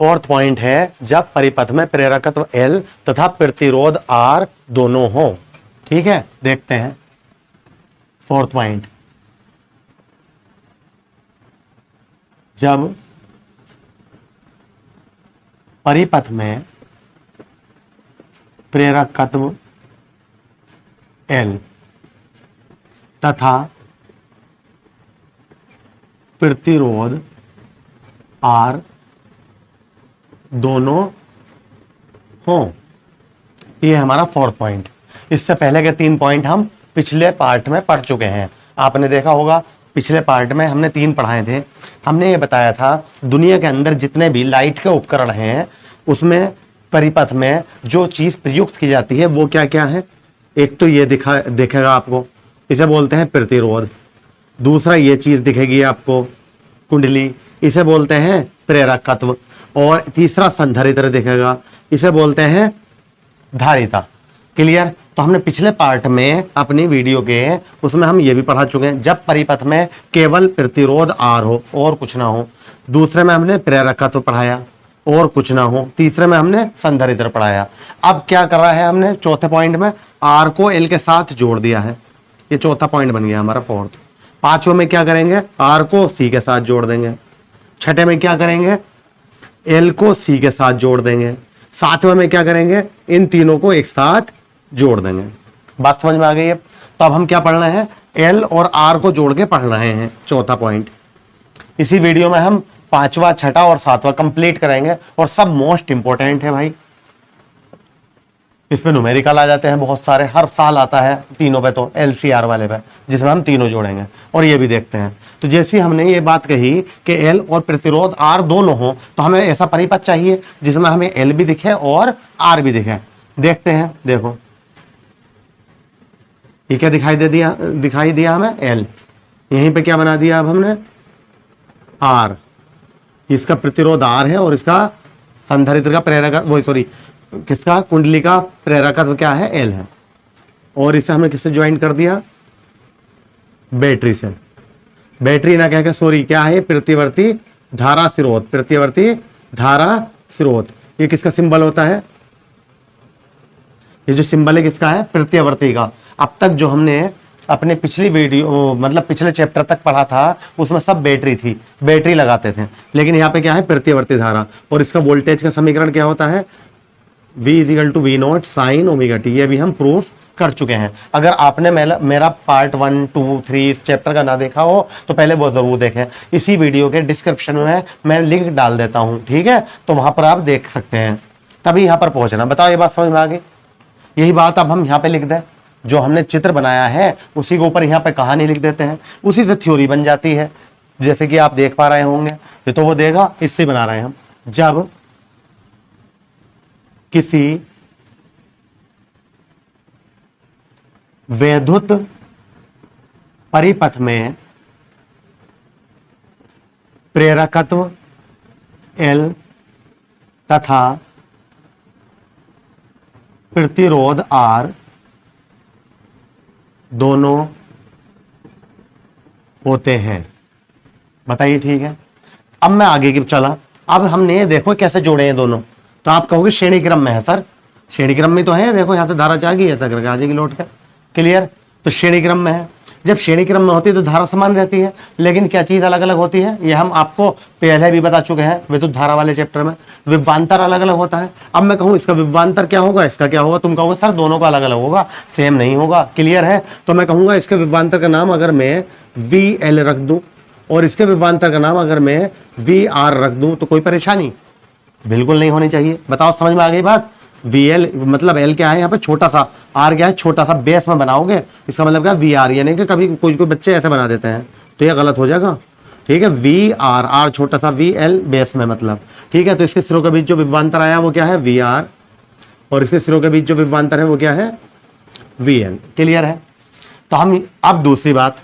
Fourth point है जब परिपथ में प्रेरकत्व L तथा प्रतिरोध R दोनों हो। ठीक है, देखते हैं फोर्थ पॉइंट। जब परिपथ में प्रेरकत्व L तथा प्रतिरोध R दोनों हो, ये हमारा फोर्थ पॉइंट। इससे पहले के 3 पॉइंट हम पिछले पार्ट में पढ़ चुके हैं। आपने देखा होगा पिछले पार्ट में हमने 3 पढ़ाए थे। हमने ये बताया था दुनिया के अंदर जितने भी लाइट के उपकरण हैं उसमें परिपथ में जो चीज प्रयुक्त की जाती है वो क्या क्या है। एक तो ये दिखेगा आपको, इसे बोलते हैं प्रतिरोध। दूसरा ये चीज दिखेगी आपको कुंडली, इसे बोलते हैं प्रेरकत्व। और तीसरा संधारित्र दिखेगा, इसे बोलते हैं धारिता। क्लियर। तो हमने पिछले पार्ट में अपनी वीडियो के उसमें हम ये भी पढ़ा चुके हैं जब परिपथ में केवल प्रतिरोध R हो और कुछ ना हो। दूसरे में हमने प्रेरकत्व पढ़ाया और कुछ ना हो। तीसरे में हमने संधारित्र पढ़ाया। अब क्या कर रहा है हमने चौथे पॉइंट में R को L के साथ जोड़ दिया है। ये चौथा पॉइंट बन गया हमारा फोर्थ। पांचवें में क्या करेंगे, R को C के साथ जोड़ देंगे। छठे में क्या करेंगे, L को C के साथ जोड़ देंगे। सातवें में क्या करेंगे, इन तीनों को एक साथ जोड़ देंगे। बात समझ में आ गई है। तो अब हम क्या पढ़ रहे हैं, L और R को जोड़ के पढ़ रहे हैं चौथा पॉइंट। इसी वीडियो में हम पांचवा, छठा और सातवां कंप्लीट करेंगे और सब मोस्ट इंपॉर्टेंट है भाई। इसमें न्यूमेरिकल आ जाते हैं बहुत सारे, हर साल आता है तीनों पे, तो LCR वाले पे जिसमें हम तीनों जोड़ेंगे और ये भी देखते हैं। तो जैसे हमने ये बात कही कि L और प्रतिरोध R दोनों हो तो हमें ऐसा परिपथ चाहिए जिसमें हमें L भी दिखे और R भी दिखे। देखते हैं, देखो ये क्या दिखाई दिया हमें L, यहीं पे क्या बना दिया अब हमने R। इसका प्रतिरोध R है और इसका संधारित्र का प्रेरक किसका, कुंडली का प्रेरकत्व क्या है, L है। और इसे हमने किससे ज्वाइन कर दिया, बैटरी से। बैटरी ना कह के सॉरी क्या है, प्रतिवर्ती धारा स्रोत। प्रतिवर्ती धारा स्रोत ये किसका सिंबल होता है, ये जो सिंबल है किसका है, प्रत्यावर्ती का। अब तक जो हमने अपने पिछली वीडियो मतलब पिछले चैप्टर तक पढ़ा था उसमें सब बैटरी थी, बैटरी लगाते थे। लेकिन यहाँ पे क्या है, प्रत्यावर्ती धारा। और इसका वोल्टेज का समीकरण क्या होता है, V = V0 sin ω t। ये भी हम प्रूफ कर चुके हैं। अगर आपने मेरा पार्ट 1, 2, 3 इस चैप्टर का ना देखा हो तो पहले वो जरूर देखें। इसी वीडियो के डिस्क्रिप्शन में मैं लिंक डाल देता हूं, ठीक है, तो वहां पर आप देख सकते हैं, तभी यहां पर पहुंचना। बताओ ये बात समझ में आ गई। यही बात अब हम यहाँ पे लिख दें, जो हमने चित्र बनाया है उसी के ऊपर यहाँ पे कहानी लिख देते हैं, उसी से थ्योरी बन जाती है। जैसे कि आप देख पा रहे होंगे, ये तो वो देगा, इससे बना रहे हैं हम। जब किसी वैद्युत परिपथ में प्रेरकत्व L तथा प्रतिरोध R दोनों होते हैं। बताइए, ठीक है। अब मैं आगे की चला। अब हमने देखो कैसे जोड़े हैं दोनों। तो आप कहोगे श्रेणी क्रम में है सर, श्रेणी क्रम में तो है, देखो यहां से धारा जाएगी ऐसा करके आ जाएगी लौट कर। क्लियर। तो श्रेणी क्रम में है। जब श्रेणी क्रम में होती है तो धारा समान रहती है, लेकिन क्या चीज अलग अलग होती है, ये हम आपको पहले भी बता चुके हैं विद्युत धारा वाले चैप्टर में। विभवांतर अलग अलग होता है। अब मैं कहूँ इसका विभवांतर क्या होगा, इसका क्या होगा, तुम कहोगे सर दोनों का अलग अलग होगा, सेम नहीं होगा। क्लियर है। तो मैं कहूंगा इसके विभवांतर का नाम अगर मैं VL रख दूं और इसके विभवांतर का नाम अगर मैं VR रख दूं तो कोई परेशानी बिल्कुल नहीं होनी चाहिए। बताओ समझ में आ गई बात। VL मतलब L क्या है यहाँ पे छोटा सा, R क्या है छोटा सा, बेस में बनाओगे इसका मतलब क्या VR, यानी कि कभी कोई बच्चे ऐसे बना देते हैं तो ये गलत हो जाएगा। ठीक है, VR, R छोटा सा, VL बेस में मतलब। ठीक है। तो इसके सिरों के बीच जो विभवांतर आया वो क्या है, VR, और इसके सिरों के बीच जो विभवांतर है वो क्या है, VL। क्लियर है। तो हम अब दूसरी बात,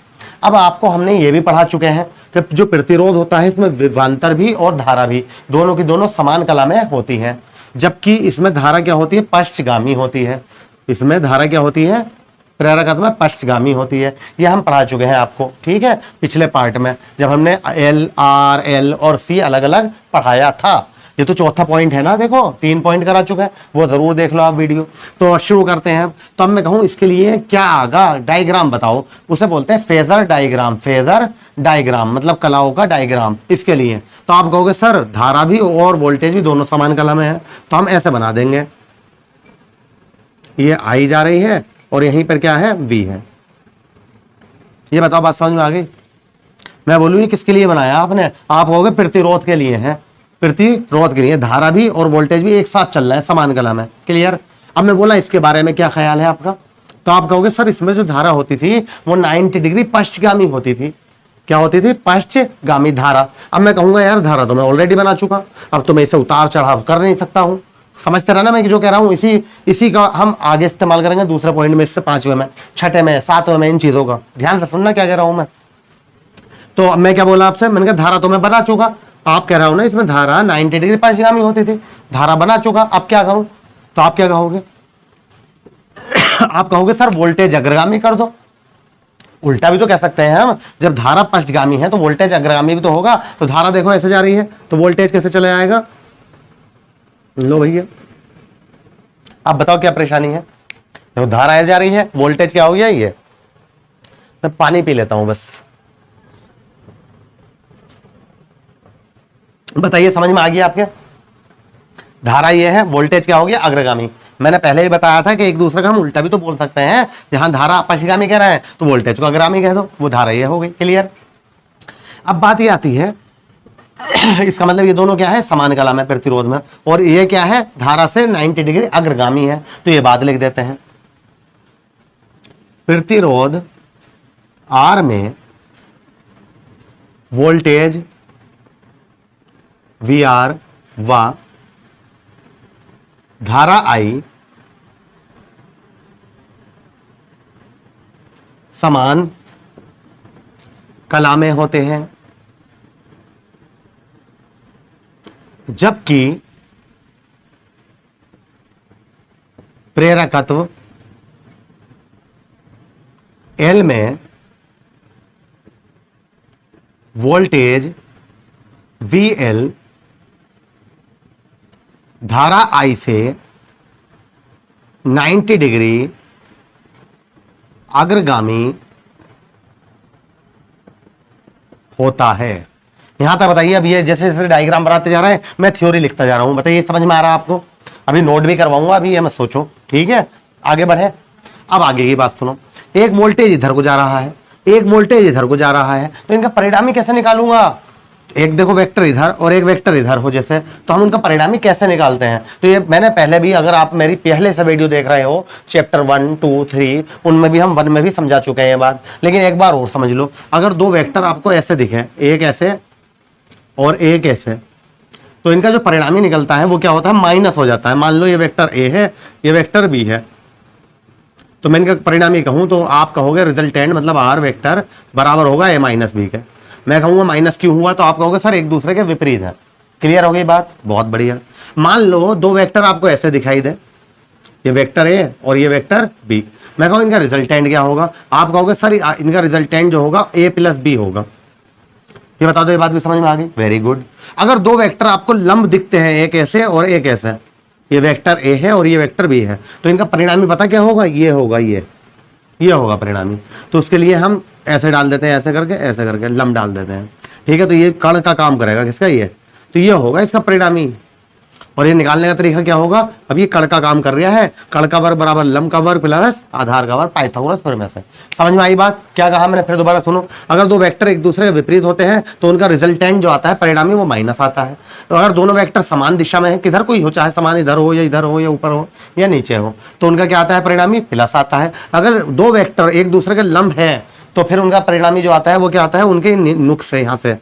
अब आपको हमने ये भी पढ़ा चुके हैं कि जो प्रतिरोध होता है इसमें विभवांतर भी और धारा भी दोनों की दोनों समान कला में होती है, जबकि इसमें धारा क्या होती है, पश्चगामी होती है। इसमें धारा क्या होती है, प्रेरकत्व में पश्चगामी होती है। ये हम पढ़ा चुके हैं आपको, ठीक है, पिछले पार्ट में जब हमने L, R, L और C अलग अलग पढ़ाया था। ये तो चौथा पॉइंट है ना, देखो 3 पॉइंट करा चुका है, वो जरूर देख लो आप वीडियो। तो शुरू करते हैं। तो अब मैं कहूं इसके लिए क्या आगा, डायग्राम बताओ, उसे बोलते हैं फेजर डायग्राम। फेजर डायग्राम मतलब कलाओं का डायग्राम। इसके लिए तो आप कहोगे सर धारा भी और वोल्टेज भी दोनों समान कला में है, तो हम ऐसे बना देंगे, ये आई जा रही है और यहीं पर क्या है, वी है। ये बताओ बात समझ में आ गई? मैं बोलूँ ये किसके लिए बनाया आपने, आप कहोगे प्रतिरोध के लिए है, प्रतिरोध के लिए। धारा भी और वोल्टेज भी एक साथ चल रहा है समान कला में। क्लियर? अब मैं बोला इसके बारे में क्या ख्याल है आपका, तो आप कहोगे सर इसमें जो धारा होती थी वो 90 डिग्री पश्चिमगामी होती थी। क्या होती थी? पश्चिमगामी धारा। अब मैं कहूंगा यार धारा तो मैं ऑलरेडी बना चुका, अब तो मैं इसे उतार चढ़ाव कर नहीं सकता हूं। समझते रहना मैं जो कह रहा हूं, इसी का हम आगे इस्तेमाल करेंगे दूसरे पॉइंट में, इससे 5वें में, 6ठे में, 7वें में, इन चीजों का ध्यान से सुनना क्या कह रहा हूं मैं। तो अब मैं क्या बोला आपसे, मैंने कहा धारा तो मैं बना चुका, आप कह रहा हूं ना इसमें धारा 90 डिग्री पश्चिमगामी होती थी, धारा बना चुका, अब क्या करूं? तो आप क्या कहोगे? आप कहोगे सर वोल्टेज अग्रगामी कर दो। उल्टा भी तो कह सकते हैं हम, जब धारा पश्चगामी है तो वोल्टेज अग्रगामी भी तो होगा। तो धारा देखो ऐसे जा रही है तो वोल्टेज कैसे चले आएगा? लो भैया अब बताओ क्या परेशानी है। देखो धारा ऐसे जा रही है, वोल्टेज क्या हो गया? ये मैं पानी पी लेता हूं बस। बताइए समझ में आ गया आपके? धारा ये है, वोल्टेज क्या हो गया? अग्रगामी। मैंने पहले ही बताया था कि एक दूसरे का हम उल्टा भी तो बोल सकते हैं, जहां धारा पश्चिमगामी कह रहे हैं तो वोल्टेज को अग्रगामी कह दो, वो धारा ये हो गई। क्लियर? अब बात ये आती है इसका मतलब ये दोनों क्या है? समान कला में, प्रतिरोध में, और ये क्या है? धारा से 90 डिग्री अग्रगामी है। तो ये बात लिख देते हैं, प्रतिरोध आर में वोल्टेज वी आर व धारा आई समान कला में होते हैं, जबकि प्रेरकत्व एल में वोल्टेज वी एल धारा आई से 90 डिग्री अग्रगामी होता है। यहां तक बताइए। अब ये जैसे जैसे डायग्राम बनाते जा रहे हैं मैं थ्योरी लिखता जा रहा हूं। बताइए समझ में आ रहा है आपको? अभी नोट भी करवाऊंगा, अभी ये मत सोचो, ठीक है? आगे बढ़े। अब आगे की बात सुनो। एक वोल्टेज इधर को जा रहा है, एक वोल्टेज इधर को जा रहा है, तो इनका परिणामी कैसे निकालूंगा? एक देखो वेक्टर इधर और एक वेक्टर इधर हो जैसे, तो हम उनका परिणामी कैसे निकालते हैं? तो ये मैंने पहले भी, अगर आप मेरी पहले से वीडियो देख रहे हो चैप्टर 1, 2, 3, उनमें भी हम 1 में भी समझा चुके हैं ये बात, लेकिन एक बार और समझ लो। अगर दो वेक्टर आपको ऐसे दिखे, एक ऐसे और एक ऐसे, तो इनका जो परिणामी निकलता है वो क्या होता है? माइनस हो जाता है। मान लो ये वेक्टर ए है, ये वेक्टर बी है, तो मैं इनका परिणामी कहूं तो आप कहोगे रिजल्टेंट मतलब आर वेक्टर बराबर होगा ए माइनस बी के। मैं कहूंगा माइनस क्यों हुआ, तो आप कहोगे सर एक दूसरे के विपरीत है। क्लियर हो गई बात? बहुत बढ़िया। मान लो दो वेक्टर आपको ऐसे दिखाई दे, ये वेक्टर ए और ये वेक्टर बी, मैं कहूँ इनका रिजल्टेंट क्या होगा? आप कहोगे सर इनका रिजल्टेंट जो होगा ए प्लस बी होगा। ये बता दो, ये बात भी समझ में आ गई? Very good. अगर दो वेक्टर आपको लंब दिखते हैं, एक ऐसे और एक ऐसे, ये वेक्टर ए है और ये वेक्टर बी है, तो इनका परिणामी पता क्या होगा? ये होगा, ये होगा परिणामी। तो उसके लिए हम ऐसे डाल देते हैं, ऐसे करके लंब डाल देते हैं, ठीक है? तो ये कण का काम करेगा, किसका? ये। तो ये होगा इसका परिणामी। और ये निकालने का तरीका क्या होगा? अब ये कण का काम कर रहा है, कण का वर्ग बराबर लंब का वर्ग प्लस आधार का वर्ग, पाइथागोरस प्रमेय से। समझ में आई बात? क्या कहा मैंने? फिर दोबारा सुनो। अगर दो वेक्टर एक दूसरे के विपरीत होते हैं तो उनका रिजल्टेंट जो आता है परिणामी, वो माइनस आता है। तो अगर दोनों वेक्टर समान दिशा में है, किधर कोई हो, चाहे समान इधर हो या इधर हो या ऊपर हो या नीचे हो, तो उनका क्या आता है? परिणामी प्लस आता है। अगर दो वेक्टर एक दूसरे के लंब है तो फिर उनका परिणामी जो आता है वो क्या आता है? उनके नुक्स से। यहां से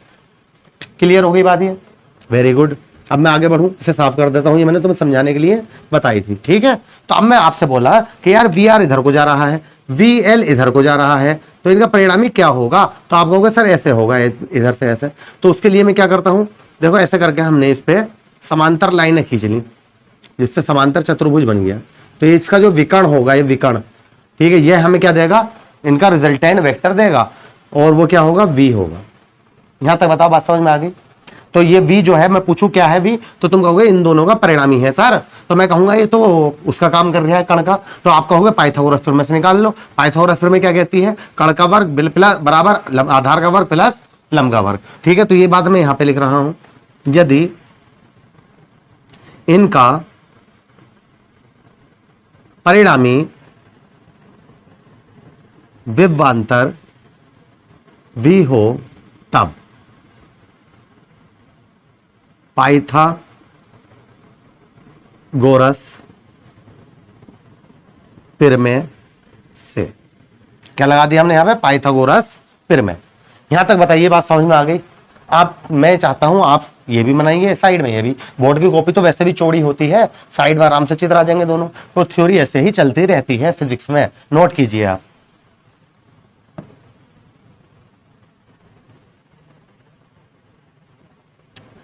क्लियर हो गई बात? ये वेरी गुड। अब मैं आगे बढ़ूं, इसे साफ कर देता हूं, ये मैंने तुम्हें समझाने के लिए बताई थी, ठीक है? तो अब मैं आपसे बोला कि यार वी आर इधर को जा रहा है, वी एल इधर को जा रहा है, तो इनका परिणामी क्या होगा? तो आप कहोगे सर ऐसे होगा, इधर से ऐसे। तो उसके लिए मैं क्या करता हूं, देखो ऐसे करके हमने इस पे समांतर लाइनें खींच ली, जिससे समांतर चतुर्भुज बन गया। तो इसका जो विकर्ण होगा, ये विकर्ण, ठीक है, ये हमें क्या देगा? इनका रिजल्टेंट वेक्टर देगा, और वो क्या होगा? वी होगा। यहां तक बताओ, बात समझ में आ गई? तो ये v जो है, मैं पूछूं क्या है v, तो तुम कहोगे इन दोनों का परिणामी है सर। तो मैं कहूंगा ये तो उसका काम कर रहा है कण का, तो आप कहोगे पाइथागोरस प्रमेय से निकाल लो। पाइथागोरस प्रमेय क्या कहती है, कण का वर्ग बराबर आधार का वर्ग प्लस लंब का वर्ग। ठीक है, तो ये बात मैं यहां पे लिख रहा हूं, यदि इनका परिणामी विभवांतर v हो तब पाइथागोरस प्रमेय से, क्या लगा दिया हमने यहां पे, पाइथागोरस प्रमेय। यहां तक बताइए बात समझ में आ गई। आप, मैं चाहता हूं आप ये भी बनाइए साइड में, ये भी। बोर्ड की कॉपी तो वैसे भी चौड़ी होती है, साइड में आराम से चित्र आ जाएंगे दोनों। तो थ्योरी ऐसे ही चलती रहती है फिजिक्स में, नोट कीजिए आप।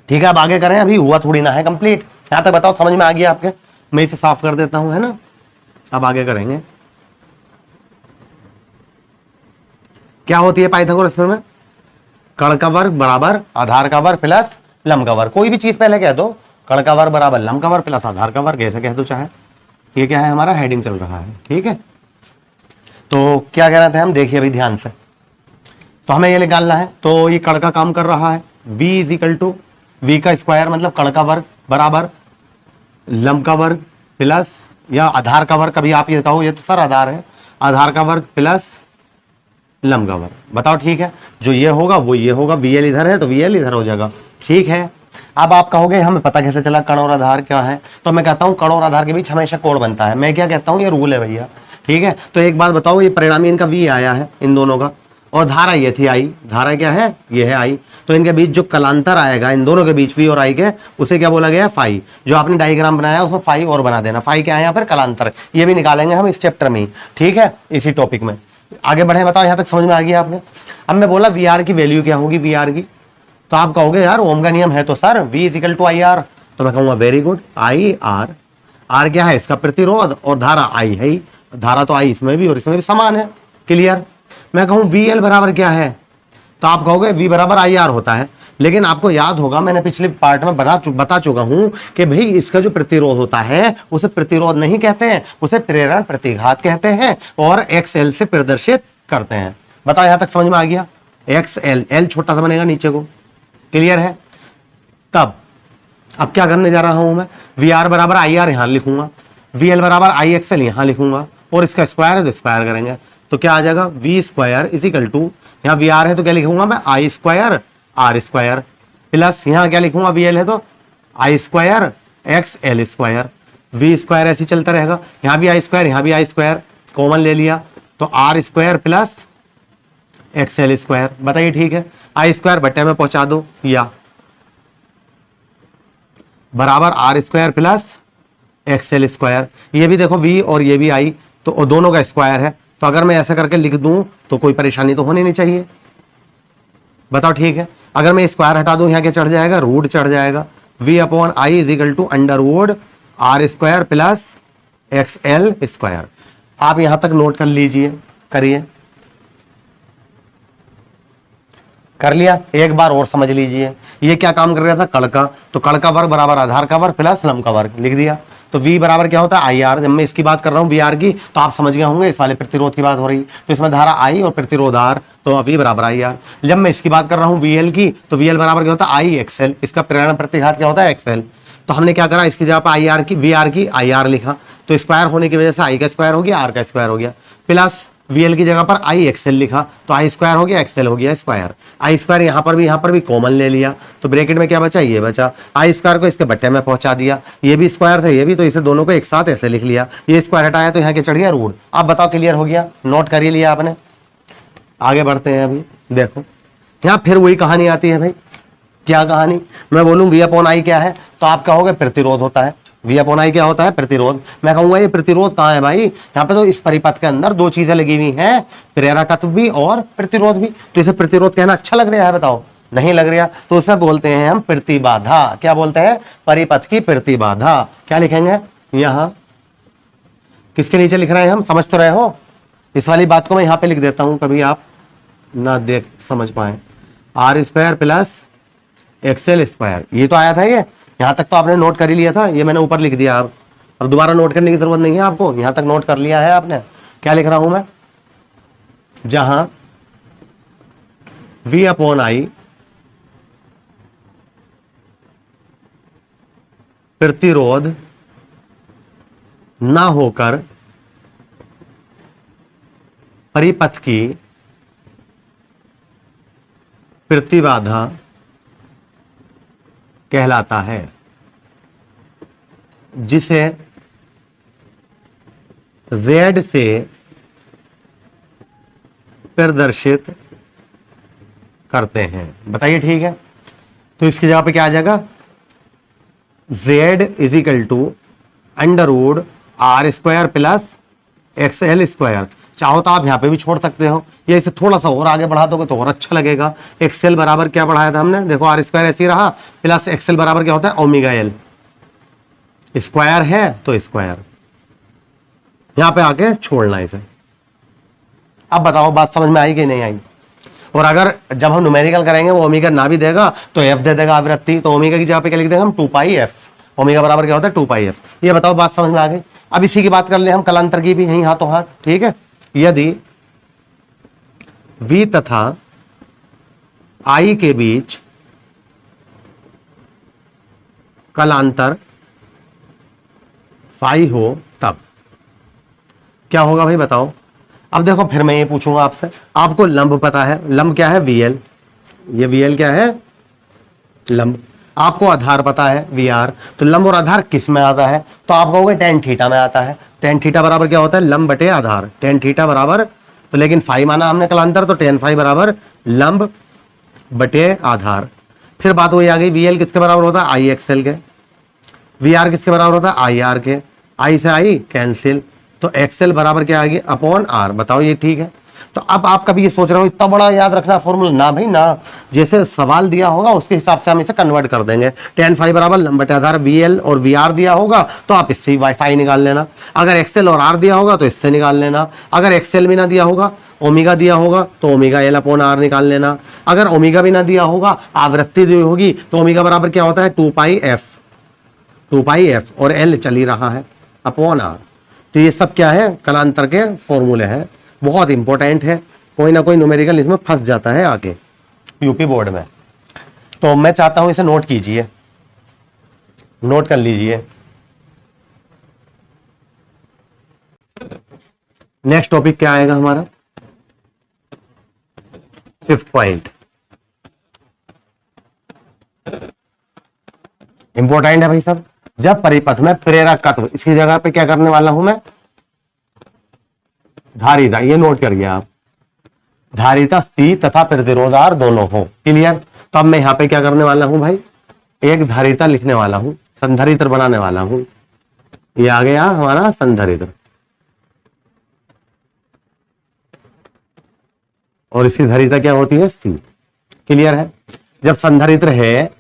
ठीक है, अब आगे करें, अभी हुआ थोड़ी ना है कंप्लीट। यहां तक बताओ समझ में आ गया आपके, मैं इसे साफ कर देता हूं, है ना। अब आगे करेंगे, क्या होती है पाइथागोरस प्रमेय, कण का वर्ग बराबर आधार का वर्ग प्लस लंब का वर्ग। कोई भी चीज पहले कह दो, कण का वर्ग बराबर लंब का वर्ग प्लस आधार का वर्ग, ऐसे कह दो चाहे। ये क्या है, हमारा हेडिंग चल रहा है। ठीक है, तो क्या कह रहे थे हम, देखिए अभी ध्यान से। तो हमें ये निकालना है, तो ये कण का काम कर रहा है, v is equal to V का स्क्वायर मतलब कण का वर्ग बराबर लंब का वर्ग प्लस या आधार का वर्ग, कभी आप ये कहो ये तो सर आधार है, आधार का वर्ग प्लस लंब का वर्ग। बताओ ठीक है, जो ये होगा वो ये होगा, VL इधर है तो VL इधर हो जाएगा। ठीक है, अब आप कहोगे हमें पता कैसे चला कण और आधार क्या है, तो मैं कहता हूं कण और आधार के बीच हमेशा कोण बनता है। मैं क्या कहता हूं, ये रूल है भैया। ठीक है, तो एक बात बताओ, ये परिणामी इनका V आया है इन दोनों का, और धारा ये थी I, धारा क्या है, ये है I। तो इनके बीच जो कलांतर आएगा इन दोनों के बीच V और I के, उसे क्या बोला गया, फाई। जो आपने डायग्राम बनाया उसमें फाई और बना देना। फाई क्या है यहाँ पर, कलांतर। ये भी निकालेंगे हम इस चैप्टर में ही। ठीक है, इसी टॉपिक में आगे बढ़े। बताओ यहाँ तक समझ में आ गया आपने। अब मैं बोला VR की वैल्यू क्या होगी, VR की, तो आप कहोगे यार ओम का नियम है तो sir V is equal to IR। तो मैं कहूंगा वेरी गुड, IR। R क्या है, इसका प्रतिरोध, और धारा I है ही, धारा तो I इसमें भी और इसमें भी समान है। क्लियर। मैं कहूं VL बराबर क्या है, तो आप कहोगे V बराबर IR होता है। लेकिन आपको याद होगा, मैंने पिछले पार्ट में बता चुका हूं कि भाई इसका जो प्रतिरोध होता है उसे प्रतिरोध नहीं कहते हैं, उसे प्रेरण प्रतिघात कहते हैं, और XL से प्रदर्शित करते हैं। बताओ यहां तक समझ में आ गया। XL, L छोटा सा बनेगा नीचे को। क्लियर है। तब अब क्या करने जा रहा हूं मैं, VR बराबर IR यहां लिखूंगा, VL बराबर IXL यहां लिखूंगा, और इसका स्क्वायर है तो स्क्वायर करेंगे, तो क्या आ जाएगा, V square is equal to, यहाँ VR है तो क्या लिखूंगा मैं, I square R square, plus यहाँ क्या लिखूंगा, VL है तो I square XL square. V square ऐसे चलता रहेगा, यहाँ भी I स्क्वायर, यहाँ भी I स्क्वायर, कॉमन ले लिया तो R square plus XL square. बताइए ठीक है, I स्क्वायर बट्टे में पहुंचा दो, या बराबर R square plus XL square. ये भी देखो V और ये भी I, तो दोनों का स्क्वायर है, तो अगर मैं ऐसा करके लिख दूं तो कोई परेशानी तो होनी नहीं चाहिए। बताओ ठीक है। अगर मैं स्क्वायर हटा दूं, यहां क्या चढ़ जाएगा, रूट चढ़ जाएगा। V upon I is equal to under root R square plus XL square. आप यहां तक नोट कर लीजिए, करिए। कर लिया, एक बार और समझ लीजिए। ये क्या काम कर रहा था, कण का, तो कण का वर्ग बराबर आधार का वर्ग प्लस लंब का वर्ग, लिख दिया। तो V बराबर क्या होता है, IR। जब मैं इसकी बात कर रहा हूं VR की, तो आप समझ गए होंगे इस वाले प्रतिरोध की बात हो रही, तो इसमें धारा I और प्रतिरोध R, तो V बराबर IR। जब मैं इसकी बात कर रहा हूं VL की, तो VL बराबर क्या होता है, IXL। इसका प्रेरण प्रतिघात क्या होता है, XL। तो हमने क्या करा, इसकी जगह पर IR की, VR की IR लिखा, तो स्क्वायर होने की वजह से I का स्क्वायर हो गया, R का स्क्वायर हो गया, प्लस VL की जगह पर IXL लिखा, तो I स्क्वायर हो गया, XL हो गया स्क्वायर। I स्क्वायर यहाँ पर भी कॉमन ले लिया, तो ब्रैकेट में क्या बचा, ये बचा। I स्क्वायर को इसके बट्टे में पहुंचा दिया, ये भी स्क्वायर था ये भी, तो इसे दोनों को एक साथ ऐसे लिख लिया। ये स्क्वायर हटाया तो यहाँ के चढ़ गया रूट। आप बताओ क्लियर हो गया, नोट कर ही लिया आपने। आगे बढ़ते हैं। अभी देखो यहाँ फिर वही कहानी आती है भाई। क्या कहानी, मैं बोलूँ V अपॉन I क्या है, तो आप कहोगे प्रतिरोध होता है। V अपॉन I क्या होता है, प्रतिरोध। मैं कहूंगा ये प्रतिरोध कहाँ है भाई, यहाँ पे तो इस परिपथ के अंदर दो चीजें लगी हुई हैं, प्रेरकत्व भी और प्रतिरोध भी। तो इसे प्रतिरोध कहना अच्छा लग रहा है, बताओ नहीं लग रहा, तो उसे बोलते हैं हम प्रतिबाधा। क्या बोलते हैं, परिपथ की प्रतिबाधा। क्या लिखेंगे यहाँ, किसके नीचे लिख रहे हैं हम, समझ तो रहे हो। इस वाली बात को मैं यहाँ पे लिख देता हूं, कभी आप ना देख समझ पाए। R square plus XL square, ये तो आया था, ये यहां तक तो आपने नोट कर ही लिया था, ये मैंने ऊपर लिख दिया। अब दोबारा नोट करने की जरूरत नहीं है आपको, यहां तक नोट कर लिया है आपने। क्या लिख रहा हूं मैं, जहां v अपॉन आई प्रतिरोध ना होकर परिपथ की प्रतिबाधा कहलाता है, जिसे Z से प्रदर्शित करते हैं। बताइए ठीक है, तो इसकी जगह पे क्या आ जाएगा, Z is equal to under root are square plus XL square. चाहो तो आप यहां पे भी छोड़ सकते हो, या इसे थोड़ा सा और आगे बढ़ा दोगे तो और अच्छा लगेगा। एक्सएल बराबर क्या बढ़ाया था हमने, देखो आर स्क्वायर ऐसे ही रहा, प्लस एक्सएल बराबर क्या होता है, ओमेगा एल। स्क्वायर है तो स्क्वायर, यहां पे आके छोड़ना इसे। अब बताओ बात समझ में आई कि नहीं आई। और अगर जब हम न्यूमेरिकल करेंगे वो ओमेगा ना भी देगा तो एफ दे देगा आवृत्ति, तो ओमेगा की जगह पे क्या लिख देंगे हम, 2 पाई एफ। ओमेगा बराबर क्या होता है, 2 पाई एफ। ये बताओ बात समझ में आ गई। अब इसी की बात कर ले हम कलांतर की भी, यहीं हाथों हाथ, ठीक है। यदि v तथा I के बीच कलांतर फाई हो तब क्या होगा भाई बताओ। अब देखो फिर मैं ये पूछूंगा आपसे, आपको लंब पता है, लंब क्या है, VL। ये VL क्या है, लंब। आपको आधार पता है VR, तो लंब और आधार किस में आता है, तो आप कहोगे टेन थीटा में आता है। टेन थीटा बराबर क्या होता है, लंब बटे आधार। टेन थीटा बराबर, तो लेकिन फाई माना हमने कलांतर, तो टेन फाई बराबर लंब बटे आधार। फिर बात वही आ गई, VL किसके बराबर होता है, IXL के। VR किसके बराबर होता है, IR के। I से I कैंसिल, तो XL बराबर क्या आ गया, अपॉन R। बताओ ये ठीक है। तो अब आप कभी ये सोच रहे हो इतना बड़ा याद रखना फॉर्मूला, ना भाई ना, जैसे सवाल दिया होगा उसके हिसाब से हम इसे कन्वर्ट कर देंगे। टेन फाई बराबर लंब बटे आधार, VL और VR दिया होगा तो आप इससे वाईफाई निकाल लेना। अगर XL और R दिया होगा तो इससे निकाल लेना। अगर XL भी ना दिया होगा, ओमेगा दिया होगा तो ओमेगा L अपॉन R निकाल लेना। अगर ओमेगा भी ना दिया होगा, आवृत्ति दी होगी, तो ओमेगा बराबर क्या होता है, 2 पाई एफ, और L चल ही रहा है अपॉन R। तो ये सब क्या है, कलांतर के फॉर्मूले हैं, बहुत इंपॉर्टेंट है। कोई ना कोई न्यूमेरिकल इसमें फंस जाता है आगे यूपी बोर्ड में। तो मैं चाहता हूं इसे नोट कीजिए, नोट कर लीजिए। नेक्स्ट टॉपिक क्या आएगा हमारा, 5th पॉइंट, इंपॉर्टेंट है भाई सब। जब परिपथ में प्रेरकत्व, इसकी जगह पे क्या करने वाला हूं मैं, धारिता, ये नोट करिए आप, धारिता C तथा प्रतिरोध R दोनों हो। क्लियर। तो अब मैं यहां पे क्या करने वाला हूं भाई, एक धारिता लिखने वाला हूं, संधारित्र बनाने वाला हूं। ये आ गया हमारा संधारित्र, और इसकी धारिता क्या होती है, C। क्लियर है। जब संधारित्र है,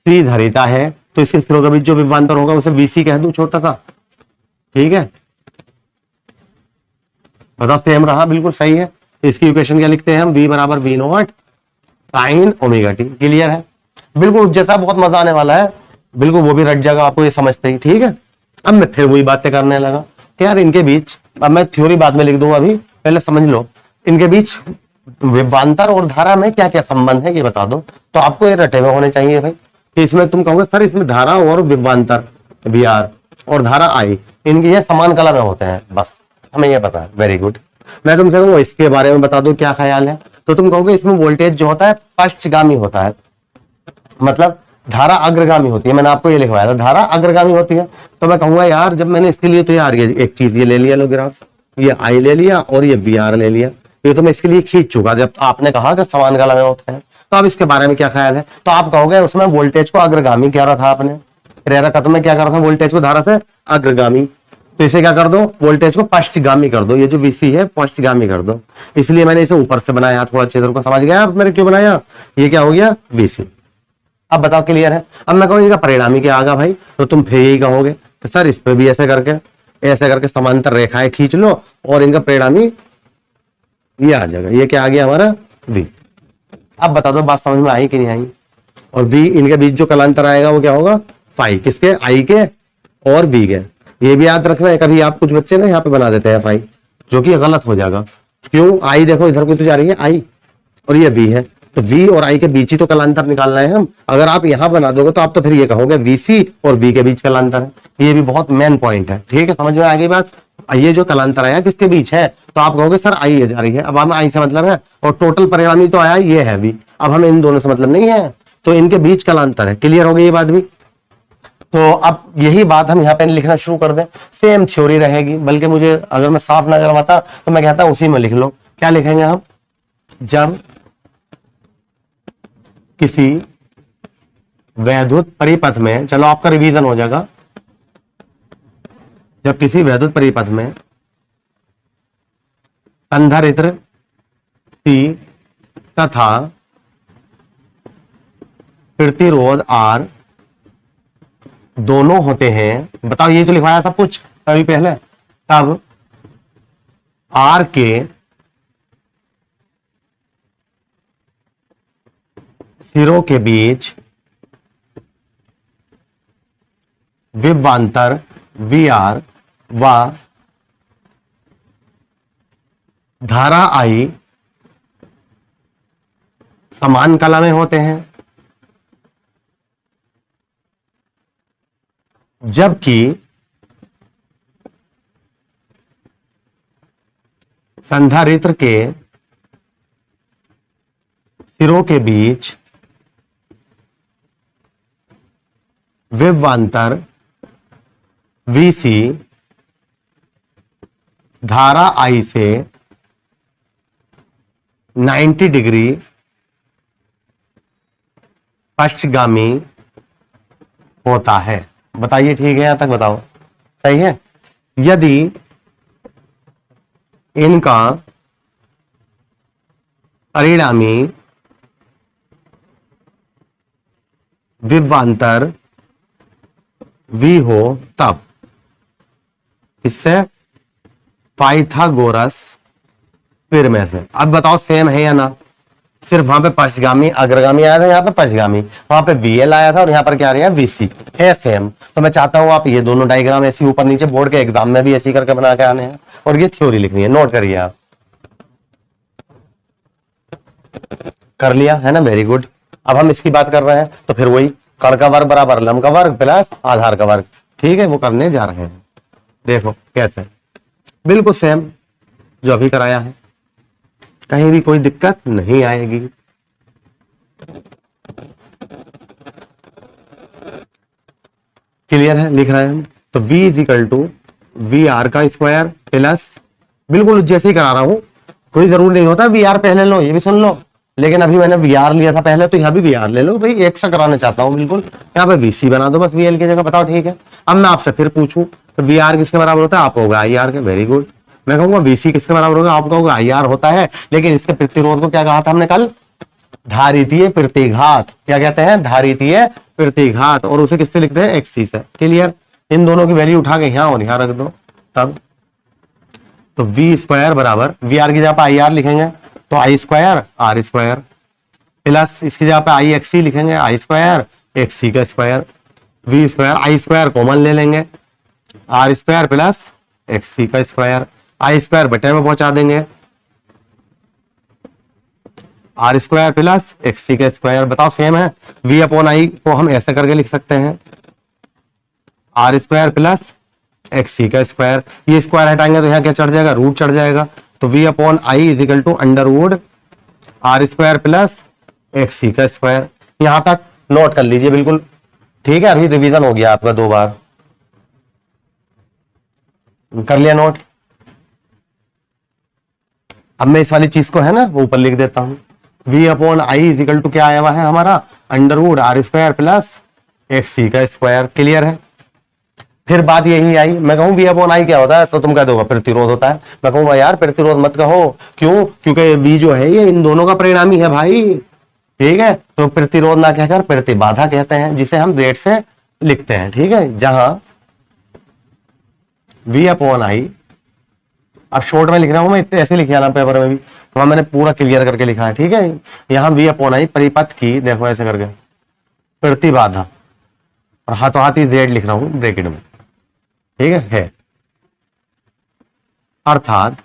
C धारिता है, तो इसके सिरों के बीच जो विभवांतर होगा उसे VC कह दूं, छोटा सा। ठीक है, बताओ सेम रहा, बिल्कुल सही है। इसकी इक्वेशन क्या लिखते हैं हम, V बराबर V not sine omega T. Clear है, बिल्कुल जैसा, बहुत मजा आने वाला है, बिल्कुल वो भी रट जाएगा आपको ये समझते ही। ठीक है, अब मैं फिर वही बातें करने लगा कि यार इनके बीच, अब मैं थ्योरी बाद में लिख दूंगा, अभी पहले समझ लो इनके बीच विभवांतर और धारा में क्या क्या संबंध है ये बता दो। तो आपको ये रटे हुए होने चाहिए भाई कि इसमें तुम कहोगे सर इसमें धारा और विभवांतर VR और धारा I, इनके ये समान कला में होते हैं, बस हमें ये पता है। Very good. मैं तुमसे कहूँ इसके बारे में बता दो क्या ख्याल है, तो तुम कहोगे इसमें वोल्टेज जो होता है पश्चगामी होता है, मतलब धारा अग्रगामी होती है। मैंने आपको ये लिखवाया था धारा अग्रगामी होती है। तो मैं कहूंगा यार जब मैंने इसके लिए, तो यार ये एक चीज ये ले लिया, लो ग्राफ, ये I ले लिया और ये VR ले लिया, ये तो मैं इसके लिए खींच चुका जब आपने कहा कि समान कला में होते हैं। तो अब इसके बारे में क्या ख्याल है, तो आप कहोगे उसमें वोल्टेज को अग्रगामी क्या रहा था आपने, प्रेरकत्व में क्या कर रहा था, वोल्टेज को धारा से अग्रगामी, तो इसे क्या कर दो, वोल्टेज को पश्चगामी कर दो, ये जो VC है पश्चगामी कर दो। इसलिए मैंने इसे ऊपर से बनाया, थोड़ा अच्छे तरह को समझ गया आप मेरे क्यों बनाया, ये क्या हो गया VC। अब बताओ क्लियर है। अब मैं कहूँ इनका परिणामी क्या आगा भाई, तो तुम फिर यही कहोगे तो सर इस पे भी ऐसे करके समांतर रेखाएं खींच लो और इनका परिणामी ये आ जाएगा। ये क्या आ गया हमारा V। अब बता दो बात समझ में आई कि नहीं आई। और v, इनके बीच जो कलांतर आएगा वो क्या होगा, फाई, किसके, आई के और v के। ये भी याद रखना है, कभी आप कुछ बच्चे ना यहाँ पे बना देते हैं फाई, जो कि गलत हो जाएगा। क्यों, आई देखो इधर को तो जा रही है आई, और ये v है, तो v और i के बीच ही तो कलांतर निकालना है हम। अगर आप यहां बना दोगे तो आप तो फिर ये कहोगे vc और v के बीच कलांतर है। ये भी बहुत मेन पॉइंट है, ठीक है, समझ में आ गई बात। ये जो कलांतर आया किसके बीच है, तो आप कहोगे सर आई जा रही है, अब हमें आई से मतलब है, और टोटल परिणामी तो आया ये है v, अब हमें इन दोनों से मतलब नहीं है, तो इनके बीच कलांतर है। क्लियर हो गई ये बात भी। तो अब यही बात हम यहाँ पे लिखना शुरू कर दें, सेम थ्योरी रहेगी, बल्कि मुझे अगर मैं साफ ना करवाता तो मैं कहता उसी में लिख लो। क्या लिखेंगे हम, जब किसी वैद्युत परिपथ में, चलो आपका रिवीजन हो जाएगा, जब किसी वैद्युत परिपथ में संधारित्र C तथा प्रतिरोध R दोनों होते हैं, बताओ ये तो लिखवाया सब कुछ अभी पहले, तब R के सिरों के बीच विभवांतर VR व धारा I समान कला में होते हैं, जबकि संधारित्र के सिरों के बीच विभवांतर VC धारा I से 90 डिग्री पश्चगामी होता है। बताइए ठीक है, यहां तक बताओ सही है। यदि इनका परिणामी विभवांतर V हो तब, इससे पाइथागोरस प्रमेय से। अब बताओ सेम है या ना, सिर्फ वहां पे पश्चगामी अग्रगामी आया था, यहाँ पे पश्चगामी, वहां पे VL आया था और यहाँ पर क्या आ रहा है VC है सेम। तो मैं चाहता हूं आप ये दोनों डायग्राम ऐसी ऊपर नीचे बोर्ड के एग्जाम में भी ऐसी करके बना के आने हैं, और ये थ्योरी लिखनी है, नोट करिए आप। कर लिया है ना, वेरी गुड। अब हम इसकी बात कर रहे हैं तो फिर वही कण का वर्ग बराबर लंब का वर्ग प्लस आधार का वर्ग, ठीक है, वो करने जा रहे हैं। देखो कैसे, बिल्कुल सेम जो अभी कराया है, कहीं भी कोई दिक्कत नहीं आएगी। क्लियर है, लिख रहे हैं हम। तो V is equal to VR का स्क्वायर प्लस, बिल्कुल जैसे ही करा रहा हूं, कोई जरूर नहीं होता VR पहले लो, ये भी सुन लो, लेकिन अभी मैंने VR लिया था पहले, तो यहाँ भी VR ले लो भाई, एक सा कराना चाहता हूं बिल्कुल। यहाँ पे VC बना दो बस VL की जगह, बताओ ठीक है। अब मैं आपसे फिर पूछूं तो VR किसके बराबर होता है, आप होगा IR के, वेरी गुड। मैं कहूंगा VC किसके बराबर होगा, आप कहोगे IR होता है, लेकिन इसके प्रतिरोध को क्या कहा था हमने कल, धारितीय प्रतिघात। क्या कहते हैं, धारितीय प्रतिघात, और उसे किससे लिखते हैं, XC से। क्लियर, इन दोनों की वैल्यू उठा के यहां और यहां रख दो, तब तो V स्क्वायर बराबर, VR की जगह पे IR लिखेंगे तो I square R square, plus इसकी जगह पे IXC लिखेंगे I स्क्वायर XC का square, V square I square common ले लेंगे, R स्क्वायर प्लस XC का स्क्वायर, I स्क्वायर बटे में पहुंचा देंगे, R स्क्वायर प्लस XC का स्क्वायर। बताओ सेम है, V अपॉन I को हम ऐसे करके लिख सकते हैं, R स्क्वायर प्लस XC का स्क्वायर, ये स्क्वायर हटाएंगे तो यहाँ क्या चढ़ जाएगा, रूट चढ़ जाएगा, तो V upon I is equal to under root R square plus XC का स्क्वायर। यहां तक नोट कर लीजिए बिल्कुल, ठीक है, अभी रिवीजन हो गया आपका 2 बार, कर लिया नोट। अब मैं इस वाली चीज को है ना वो ऊपर लिख देता हूं, V upon I is equal to क्या आया हुआ है हमारा, under root R square plus XC का स्क्वायर। क्लियर है, फिर बात यही आई, मैं कहूं V अपॉन I क्या होता है, तो तुम कह दोगे प्रतिरोध होता है। मैं कहूंगा यार प्रतिरोध मत कहो, क्यों, क्योंकि V जो है ये इन दोनों का परिणामी है भाई, ठीक है, तो प्रतिरोध ना कहकर प्रतिबाधा कहते हैं, जिसे हम Z से लिखते हैं, ठीक है, जहां V अपॉन I, अब शॉर्ट में लिख रहा हूं मैं, इतने ऐसे लिखा ना पेपर में भी, तो मैंने पूरा क्लियर करके लिखा है, ठीक है। यहां V अपॉन I परिपथ की, देखो ऐसे करके प्रतिबाधा, और हाथों हाथ ही जेड लिख रहा हूं ब्रैकेट में, ठीक है। अर्थात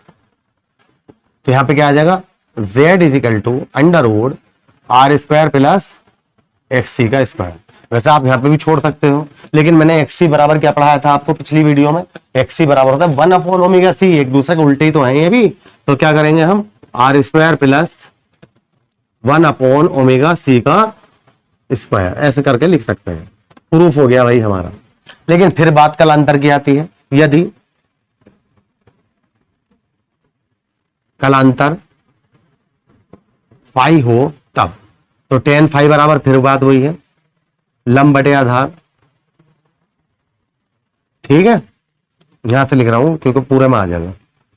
तो यहां पे क्या आ जाएगा, z is equal to under root are square plus x सी का स्क्वायर। वैसे आप यहां पे भी छोड़ सकते हो, लेकिन मैंने एक्स सी बराबर क्या पढ़ाया था आपको पिछली वीडियो में, एक्स सी बराबर होता है 1/ओमेगा सी, एक दूसरे के उल्टे ही तो है ये भी। तो क्या करेंगे हम, आर स्क्वायर प्लस 1/ओमेगा सी का स्क्वायर, ऐसे करके लिख सकते हैं। प्रूफ हो गया भाई हमारा। लेकिन फिर बात कालांतर की आती है, यदि कालांतर फाई हो तब, तो tan फाई बराबर फिर बात वही है, लंब बटे आधार, ठीक है। यहां से लिख रहा हूं क्योंकि पूरे में आ जाएगा।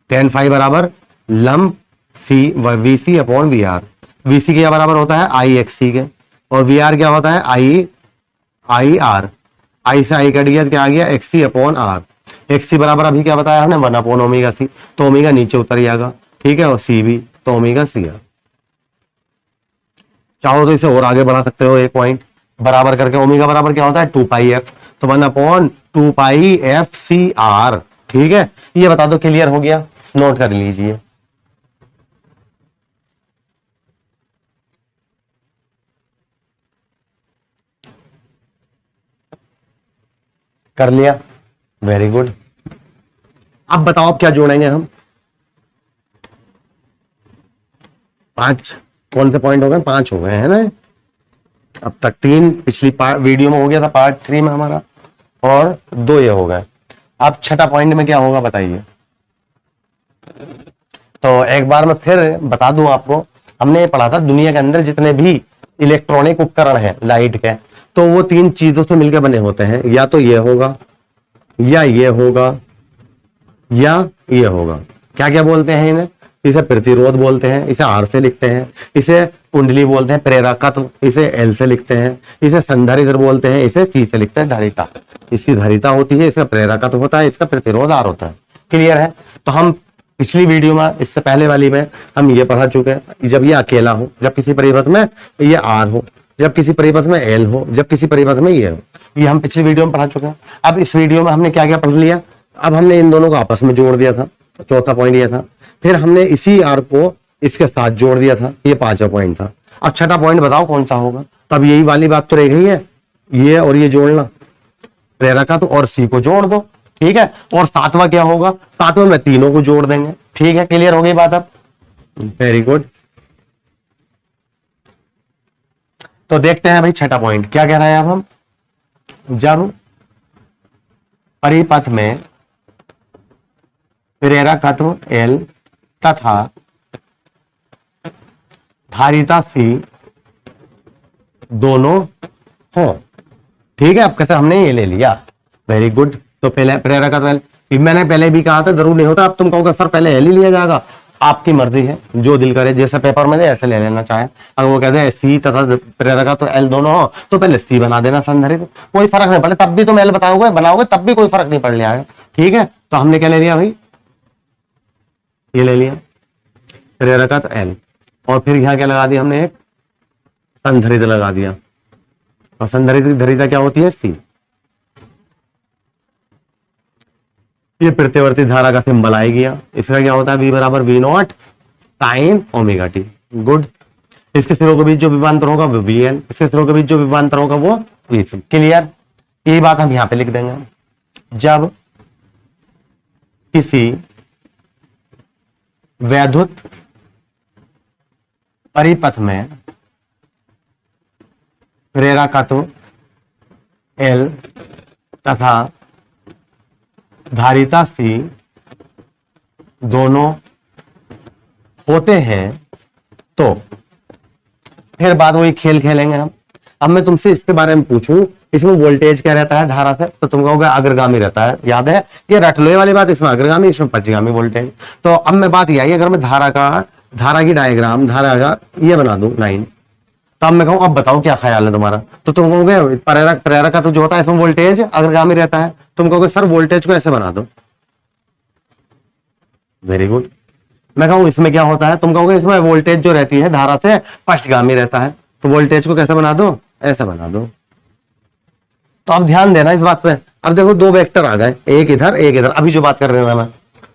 tan फाई बराबर लंब C V C upon V R. V C क्या बराबर होता है, आई एक्स सी के, और वी आर क्या होता है, आई आर। आई से आई कट गया, क्या आ गया, X C upon R. X C बराबर अभी क्या बताया हमने, 1/ओमेगा सी, तो ओमेगा नीचे उतर जाएगा, ठीक है, और सी भी, तो ओमेगा सी आर। चाहो तो इसे और आगे बढ़ा सकते हो, एक पॉइंट बराबर करके। ओमेगा बराबर क्या होता है, 2πf, तो 1/2πf सी आर, ठीक है। ये बता दो क्लियर हो गया, नोट कर लीजिए। कर लिया, वेरी गुड। अब बताओ अब क्या जोड़ेंगे हम, 5 कौन से पॉइंट हो गए, 5 हो गए हैं ना अब तक। 3 पिछली वीडियो में हो गया था, पार्ट 3 में हमारा, और 2 ये हो गए। अब छठा पॉइंट में क्या होगा बताइए। तो एक बार मैं फिर बता दूं आपको, हमने ये पढ़ा था दुनिया के अंदर जितने भी इलेक्ट्रॉनिक उपकरण हैं लाइट के, तो वो 3 चीजों से मिलकर बने होते हैं, या तो ये होगा, या ये होगा, या ये होगा। क्या क्या बोलते हैं इन्हें, इसे प्रतिरोध बोलते हैं, इसे आर से लिखते हैं, इसे कुंडली बोलते हैं, प्रेरकत्व इसे एल से लिखते हैं, इसे संधारित्र बोलते हैं, इसे सी से लिखते हैं, धारिता। इसकी धारिता होती है, इसका प्रेरकत्व होता है, इसका प्रतिरोध आर होता है। क्लियर है। तो हम पिछली वीडियो में, इससे पहले वाली में हम ये पढ़ा चुके हैं, जब ये अकेला हो, जब किसी परिपथ में ये आर हो, जब किसी परिपथ में एल हो, जब किसी परिपथ में ये हो, ये हम पिछली वीडियो में पढ़ा चुके हैं। अब इस वीडियो में हमने क्या क्या पढ़ लिया, अब हमने इन दोनों को आपस में जोड़ दिया था, चौथा पॉइंट ये था। फिर हमने इसी आर को इसके साथ जोड़ दिया था, ये 5वां पॉइंट था। अब छठा पॉइंट बताओ कौन सा होगा। तब यही वाली बात तो रह गई है, ये और ये जोड़ना, प्रेरकत्व और सी को जोड़ दो, ठीक है। और 7वां क्या होगा, 7वें में तीनों को जोड़ देंगे, ठीक है। क्लियर हो गई बात अब, वेरी गुड। तो देखते हैं भाई छठा पॉइंट क्या कह रहा है। अब हम, जब परिपथ में प्रेरकत्व एल तथा धारिता सी दोनों हो, ठीक है। अब कैसे हमने ये ले लिया, वेरी गुड। तो पहले प्रेरकत्व एल, मैंने पहले भी कहा था जरूर नहीं होता। अब तुम कहोगे सर पहले एल ही लिया जाएगा, आपकी मर्जी है, जो दिल करे, जैसे पेपर में दे ऐसे ले लेना चाहे। अगर वो कहते हैं सी तथा प्रेरकत्व एल दोनों हो, तो पहले सी बना देना संधारित्र, कोई फर्क नहीं पड़े, तब भी तुम एल बताओगे बनाओगे तब भी कोई फर्क नहीं पड़ रहा है, ठीक है। तो हमने क्या ले लिया भाई, ये ले लिया प्रेरकत्व एल, और फिर यहां क्या लगा दिया हमने, एक संधारित्र लगा दिया, और संधारित्र की धारिता क्या होती है, सी। ये प्रत्यवर्ती धारा का सिंबल आ गया, इसका क्या होता है, V बराबर V0 sign omega T, good. इसके सिरों के बीच जो विभवांतर होगा वो VN, इसके सिरों के बीच जो विभवांतर होगा वो VC। क्लियर, यही बात हम यहां पे लिख देंगे। जब किसी वैद्युत परिपथ में प्रेरकत्व L तथा धारिता सी दोनों होते हैं, तो फिर बाद वही खेल खेलेंगे हम। अब मैं तुमसे इसके बारे में पूछूं, इसमें वोल्टेज क्या रहता है धारा से, तो तुम कहोगे अग्रगामी रहता है, याद है ये रट लो ये वाली बात, इसमें अग्रगामी इसमें पश्चगामी वोल्टेज। तो अब मैं बात ये आई, अगर मैं धारा की डायग्राम, धारा का ये बना दूं लाइन, तो अब मैं कहूं अब बताओ क्या ख्याल है तुम्हारा, तो तुम कहोगे प्रेरक का तो जो होता है इसमें वोल्टेज अग्रगामी रहता है, तुम कहोगे सर वोल्टेज को ऐसे बना दो, वेरी गुड। मैं कहूं इसमें क्या होता है, तुम कहोगे इसमें वोल्टेज जो रहती है धारा से पश्चगामी रहता है, तो वोल्टेज को कैसे बना दो, ऐसे बना दो, तो अब ध्यान देना इस बात पे। अब देखो दो वेक्टर आ गए, एक इधर एक इधर, अभी जो बात कर रहे हैं मैं,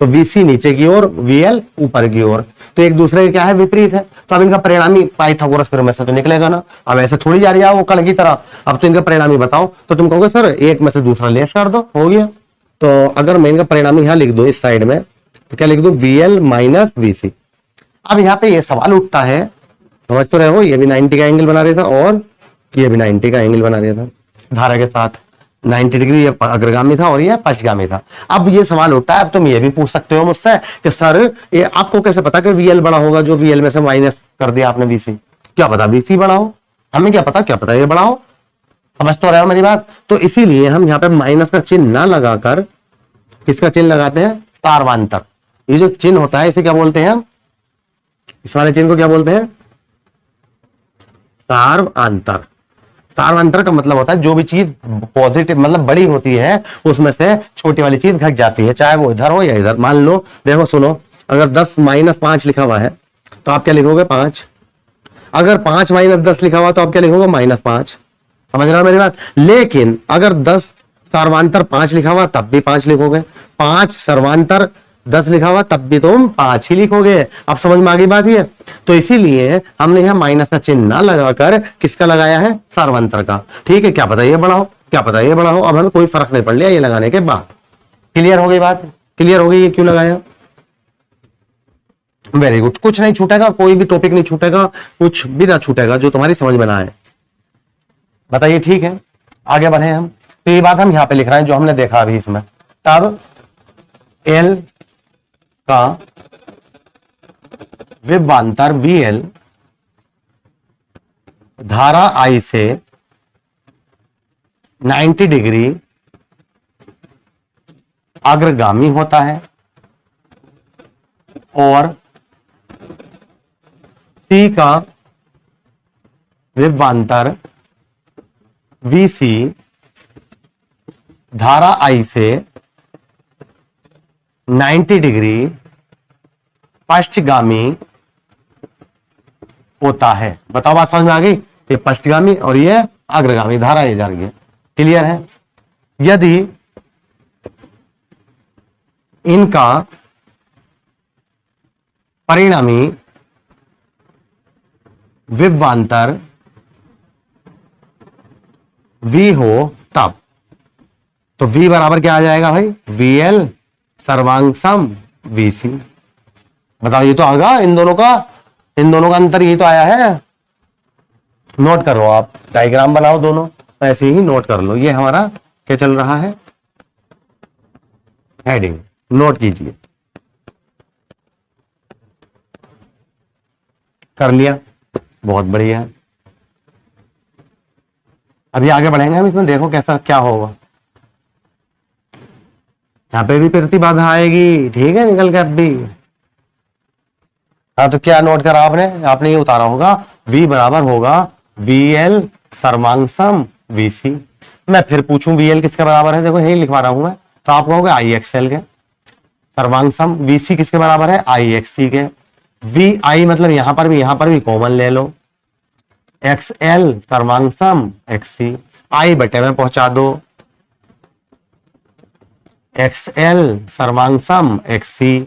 तो VC नीचे की ओर, VL ऊपर की ओर, तो एक दूसरे के क्या है, विपरीत है। तो अब इनका परिणामी पाइथागोरस थ्योरम से तो निकलेगा ना। अब ऐसे थोड़ी जा रही है वो कण की तरह। अब तो इनका परिणामी बताओ, तो तुम कहोगे सर एक में से दूसरा लेस कर दो, हो गया। तो अगर मैं इनका परिणामी यहां लिख दो इस साइड में, तो क्या लिख दो, VL माइनस VC। अब यहाँ पे ये सवाल उठता है, समझ तो रहे हो, ये भी 90 का एंगल बना रहा था और ये भी 90 का एंगल बना रहा था धारा के साथ, 90 डिग्री ये अग्रगामी था और ये पश्चगामी था। अब ये सवाल उठता है, अब तुम ये भी पूछ सकते हो मुझसे कि सर ये आपको कैसे पता कि VL बड़ा होगा, जो VL में से माइनस कर दिया आपने VC, क्या पता VC बड़ा हो, हमें क्या पता, क्या पता ये बड़ा हो। समझ तो रहे हो मेरी बात। तो इसीलिए हम यहाँ पे माइनस का चिन्ह ना लगाकर किसका चिन्ह लगाते हैं, सार्वांतर। ये जो चिन्ह होता है इसे क्या बोलते हैं हम, इस वाले चिन्ह को क्या बोलते हैं, सार्वांतर। सार्वांतर का मतलब होता है जो भी चीज पॉजिटिव मतलब बड़ी होती है उसमें से छोटी वाली चीज घट जाती है, चाहे वो इधर हो या इधर। मान लो देखो सुनो, अगर 10 माइनस 5 लिखा हुआ है तो आप क्या लिखोगे, 5। अगर 5 माइनस 10 लिखा हुआ तो आप क्या लिखोगे, -5। समझ रहे हो मेरी बात। लेकिन अगर 10 सर्वांतर 5 लिखा हुआ तब भी 5 लिखोगे, 5 सर्वांतर 10 लिखा हुआ तब भी तुम 5 ही लिखोगे। अब समझ में आ गई बात ये। तो इसीलिए हमने यहां माइनस का चिन्ह ना लगाकर किसका लगाया है, सर्वांतर का। ठीक है, क्या पता ये बड़ा हो, क्या पता ये बड़ा हो, अब हमें कोई फर्क नहीं पड़ लिया ये लगाने के बाद। क्लियर हो गई बात, क्लियर हो गई ये क्यों लगाया। वेरी गुड, कुछ नहीं छूटेगा, कोई भी टॉपिक नहीं छूटेगा, कुछ भी ना छूटेगा जो तुम्हारी समझ में ना आए। बताइए ठीक है, आगे बढ़े हम। तो ये बात हम यहां पे लिख रहे हैं जो हमने देखा अभी इसमें। तब L का विभवांतर VL धारा I से 90 डिग्री अग्रगामी होता है और C का विभवांतर VC धारा I से 90 डिग्री पश्चगामी होता है। बताओ बात समझ में आ गई। ये पश्चगामी और ये अग्रगामी, धारा ये जा रही है। क्लियर है। यदि इनका परिणामी विभवांतर V हो तब, तो V बराबर क्या आ जाएगा भाई, VL सर्वांशम VC। बताओ ये तो आगा इन दोनों का अंतर यही तो आया है। नोट करो आप, डायग्राम बनाओ दोनों, ऐसे ही नोट कर लो। ये हमारा क्या चल रहा है, हेडिंग नोट कीजिए। कर लिया, बहुत बढ़िया। अभी आगे बढ़ेंगे हम इसमें, देखो कैसा क्या होगा। यहां पे भी प्रतिबाधा आएगी, ठीक है, निकल के अब भी। हाँ तो क्या नोट करा आपने ये उतारा होगा, V बराबर होगा VL सर्वांशम VC। मैं फिर पूछूं VL किसके बराबर है, देखो यही लिखवा रहा हूं मैं, तो आप कहोगे IXL के। सर्वांशम VC किसके बराबर है, IXC के। VI मतलब यहां पर भी कॉमन ले लो, XL सर्वांशम XC। I बटे में पहुंचा दो, XL सर्वांशम XC।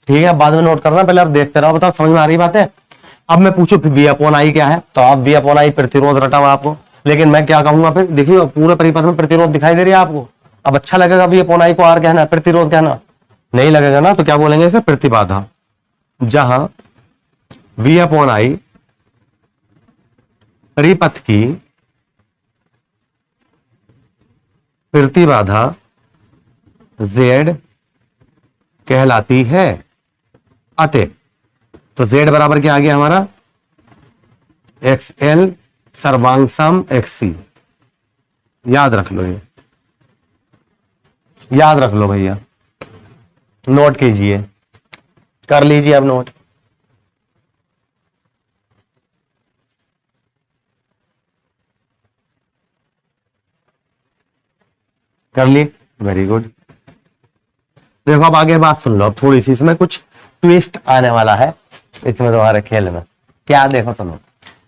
ठीक है, बाद में नोट करना, पहले आप देखते रहो। बताओ समझ में आ रही बात है। अब मैं पूछूं V/I क्या है, तो आप V/I प्रतिरोध रटा हुआ आपको, लेकिन मैं क्या कहूंगा फिर, देखिए पूरे परिपथ में प्रतिरोध दिखाई दे रही है आपको। अब अच्छा लगेगा V/I को R कहना, प्रतिरोध कहना नहीं लगेगा ना, तो क्या बोलेंगे इसे, प्रतिबाधा। जहां V/I परिपथ की प्रतिबाधा Z कहलाती है। अतः तो Z बराबर क्या आ गया हमारा, XL सर्वांशम XC। याद रख लो, ये याद रख लो भैया, नोट कीजिए, कर लीजिए अब नोट। कर ली, वेरी गुड। देखो अब आगे बात सुन लो, अब थोड़ी सी इसमें कुछ ट्विस्ट आने वाला है इसमें तुम्हारे खेल में। क्या देखो सुनो,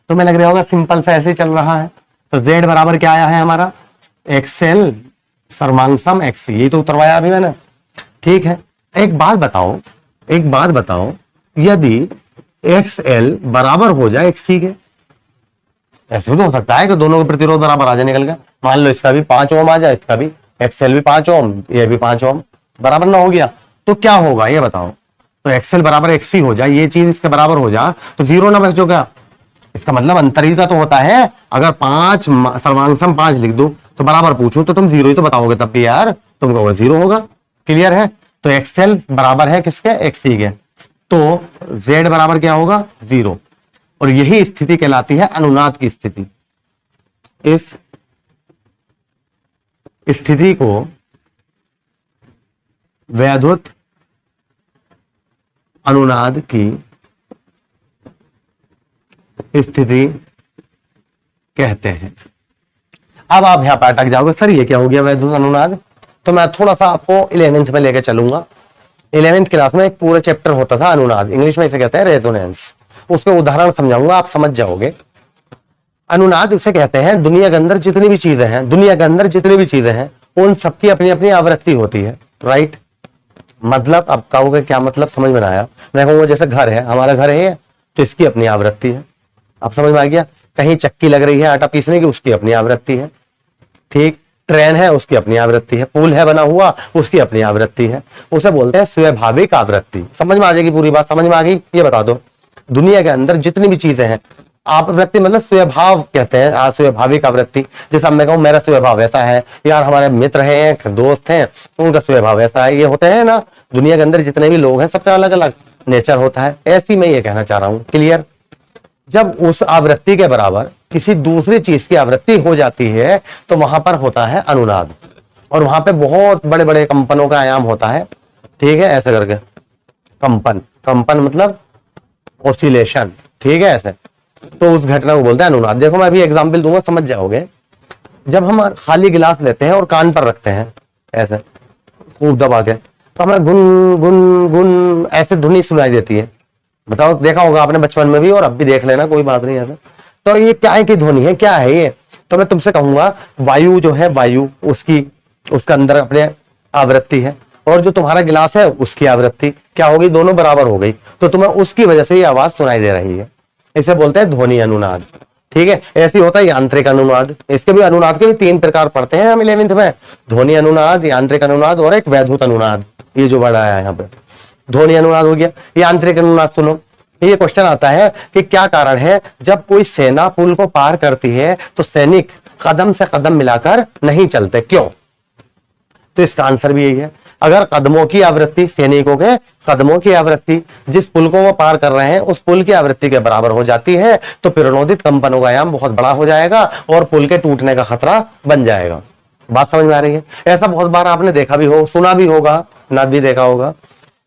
तुम्हें लग रहा होगा सिंपल सा ऐसे ही चल रहा है। तो Z बराबर क्या आया है हमारा, एक्सएल सर्वांगसम एक्सी, ये तो उतरवाया अभी मैंने। ठीक है, एक बात बताओ, यदि एक्सएल बराबर हो जाए एक्सी के, ऐसे भी तो हो सकता है कि दोनों के प्रतिरोध बराबर आ जाए निकल के। मान लो इसका भी 5 ओम आ जाए, इसका भी, एक्सएल भी 5 ओम, ये भी 5 ओम, बराबर ना हो गया तो क्या होगा ये बताओ। तो एक्सएल बराबर एक्सी हो जाए, ये चीज इसके बराबर हो जाए तो जीरो ना बच जो क्या। इसका मतलब अंतरी का तो होता है, अगर 5 सर्वांगसम 5 लिख दो तो बराबर पूछूं तो तुम जीरो ही तो बताओगे तब भी यार, तुम कहोगे जीरो होगा। क्लियर है। तो एक्सएल बराबर है किसके, एक्सी के, तो जेड बराबर क्या होगा, जीरो। और यही स्थिति कहलाती है अनुनाद की स्थिति। इस स्थिति को वैद्युत अनुनाद की स्थिति कहते हैं। अब आप यहां पर अटक जाओगे, सर ये क्या हो गया वैद्युत अनुनाद। तो मैं थोड़ा सा आपको 11वीं में लेके चलूंगा। 11वीं क्लास में एक पूरा चैप्टर होता था अनुनाद, इंग्लिश में इसे कहते हैं रेजोनेंस। उसके उदाहरण समझाऊंगा, आप समझ जाओगे। अनुनाद उसे कहते हैं, दुनिया के अंदर जितनी भी चीजें हैं उन सबकी अपनी अपनी आवृत्ति होती है। राइट, मतलब अब कहोगे क्या मतलब, समझ में आया। मैं कहूंगा जैसे घर है, हमारा घर है तो इसकी अपनी आवृत्ति है। अब समझ में आ गया। कहीं चक्की लग रही है आटा पीसने की, उसकी अपनी आवृत्ति है। ठीक, ट्रेन है उसकी अपनी आवृत्ति है, पुल है बना हुआ उसकी अपनी आवृत्ति है। उसे बोलते हैं स्वाभाविक आवृत्ति। समझ में आ जाएगी, पूरी बात समझ में आ गई। ये बता दो, दुनिया के अंदर जितनी भी चीजें हैं, आवृत्ति मतलब स्वभाव कहते हैं, स्वाभाविक आवृत्ति। जैसे अब मैं कहूं मेरा स्वभाव ऐसा है, यार हमारे मित्र हैं, दोस्त हैं, उनका स्वभाव ऐसा है, ये होते हैं ना। दुनिया के अंदर जितने भी लोग हैं सबका अलग अलग नेचर होता है। ऐसी मैं ये कहना चाह रहा हूं। क्लियर। जब उस आवृत्ति के बराबर किसी दूसरी चीज की आवृत्ति हो जाती है तो वहां पर होता है अनुनाद, और वहां पे बहुत बड़े बड़े कंपनों का आयाम होता है। ठीक है, ऐसे करके कंपन मतलब ऑसिलेशन। ठीक है, ऐसे तो उस घटना को बोलते हैं अनुनाद। देखो मैं अभी एग्जांपल दूंगा, समझ जाओगे। जब हम खाली गिलास लेते हैं और कान पर रखते हैं ऐसे खूब दबा के, तो हमें गुन गुन गुन ऐसे ध्वनि सुनाई देती है। बताओ, देखा होगा आपने बचपन में भी, और अब भी देख लेना, कोई बात नहीं ऐसे। तो ये क्या है की ध्वनि है, क्या है ये। तो मैं तुमसे कहूंगा वायु जो है, वायु उसका अंदर अपने आवृत्ति है, और जो तुम्हारा गिलास है उसकी आवृत्ति क्या होगी, दोनों बराबर हो गई, तो तुम्हें उसकी वजह से ये आवाज सुनाई दे रही है। इसे बोलते हैं ध्वनि अनुनाद। ठीक है, ऐसी होता है यांत्रिक अनुनाद। इसके भी अनुनाद के भी 3 प्रकार पढ़ते हैं हम 11वीं में, ध्वनि अनुनाद, यांत्रिक अनुनाद और एक वैद्युत अनुनाद। ये जो बड़ा है यहाँ पे ध्वनि अनुनाद हो गया। यांत्रिक अनुनाद सुनो, ये क्वेश्चन आता है कि क्या कारण है जब कोई सेना पुल को पार करती है तो सैनिक कदम से कदम मिलाकर नहीं चलते, क्यों। तो इसका आंसर भी यही है। अगर कदमों की आवृत्ति, सैनिकों के कदमों की आवृत्ति जिस पुल को वो पार कर रहे हैं उस पुल की आवृत्ति के बराबर हो जाती है तो प्रेरणोदित कंपनों का आयाम बहुत बड़ा हो जाएगा और पुल के टूटने का खतरा बन जाएगा। बात समझ में आ रही है। ऐसा बहुत बार आपने देखा भी हो, सुना भी होगा, ना भी देखा होगा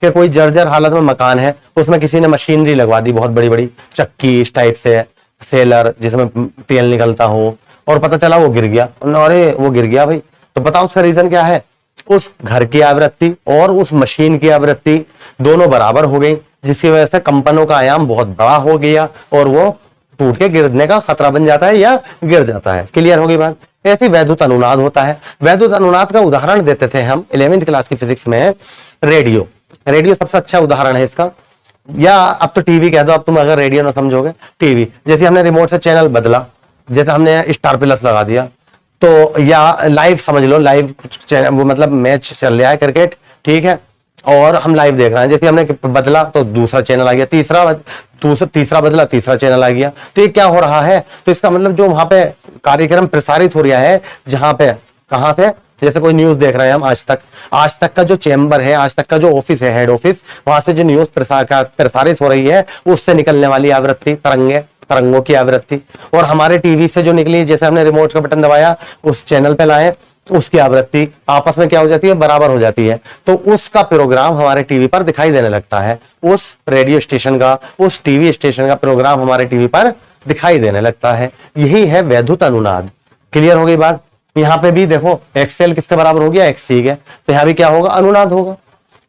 कि कोई जर्जर हालत में मकान है, उसमें किसी ने मशीनरी लगवा दी, बहुत बड़ी बड़ी चक्की इस टाइप से, सेलर जिसमें तेल निकलता हो, और पता चला वो गिर गया। अरे वो गिर गया भाई, तो बताओ उसका रीजन क्या है। उस घर की आवृत्ति और उस मशीन की आवृत्ति दोनों बराबर हो गई, जिसकी वजह से कंपनों का आयाम बहुत बड़ा हो गया और वो टूट के गिरने का खतरा बन जाता है या गिर जाता है। क्लियर हो गई बात। ऐसी वैद्युत अनुनाद होता है। वैद्युत अनुनाद का उदाहरण देते थे हम 11वीं क्लास की फिजिक्स में, रेडियो सबसे अच्छा उदाहरण है इसका, या अब तो टीवी कह दो, अब तुम अगर रेडियो ना समझोगे, टीवी। जैसे हमने रिमोट से चैनल बदला, जैसे हमने स्टार प्लस लगा दिया, तो या लाइव समझ लो, लाइव वो मतलब मैच चल रहा है क्रिकेट, ठीक है, और हम लाइव देख रहे हैं, जैसे हमने बदला तो दूसरा चैनल आ गया, तीसरा बदला तीसरा चैनल आ गया। तो ये क्या हो रहा है, तो इसका मतलब जो वहां पे कार्यक्रम प्रसारित हो रहा है, जहां पे कहां से, जैसे कोई न्यूज देख रहे हैं हम, आज तक का जो चैम्बर है, आज तक का जो ऑफिस है, हेड ऑफिस, वहां से जो न्यूज प्रसारित हो रही है उससे निकलने वाली आवृत्ति, तरंगों की आवृत्ति, और हमारे टीवी से जो निकली, जैसे हमने रिमोट का बटन दबाया उस चैनल पे लाए, उसकी आवृत्ति आपस में क्या हो जाती है, बराबर हो जाती है। तो उसका प्रोग्राम हमारे टीवी पर दिखाई देने लगता है, उस रेडियो स्टेशन का, उस टीवी स्टेशन का प्रोग्राम हमारे टीवी पर दिखाई देने लगता है। यही है वैद्युत अनुनाद। क्लियर हो गई बात। यहाँ पे भी देखो एक्सएल किसके बराबर हो गया, एक्सी के, तो यहाँ भी क्या होगा, अनुनाद होगा।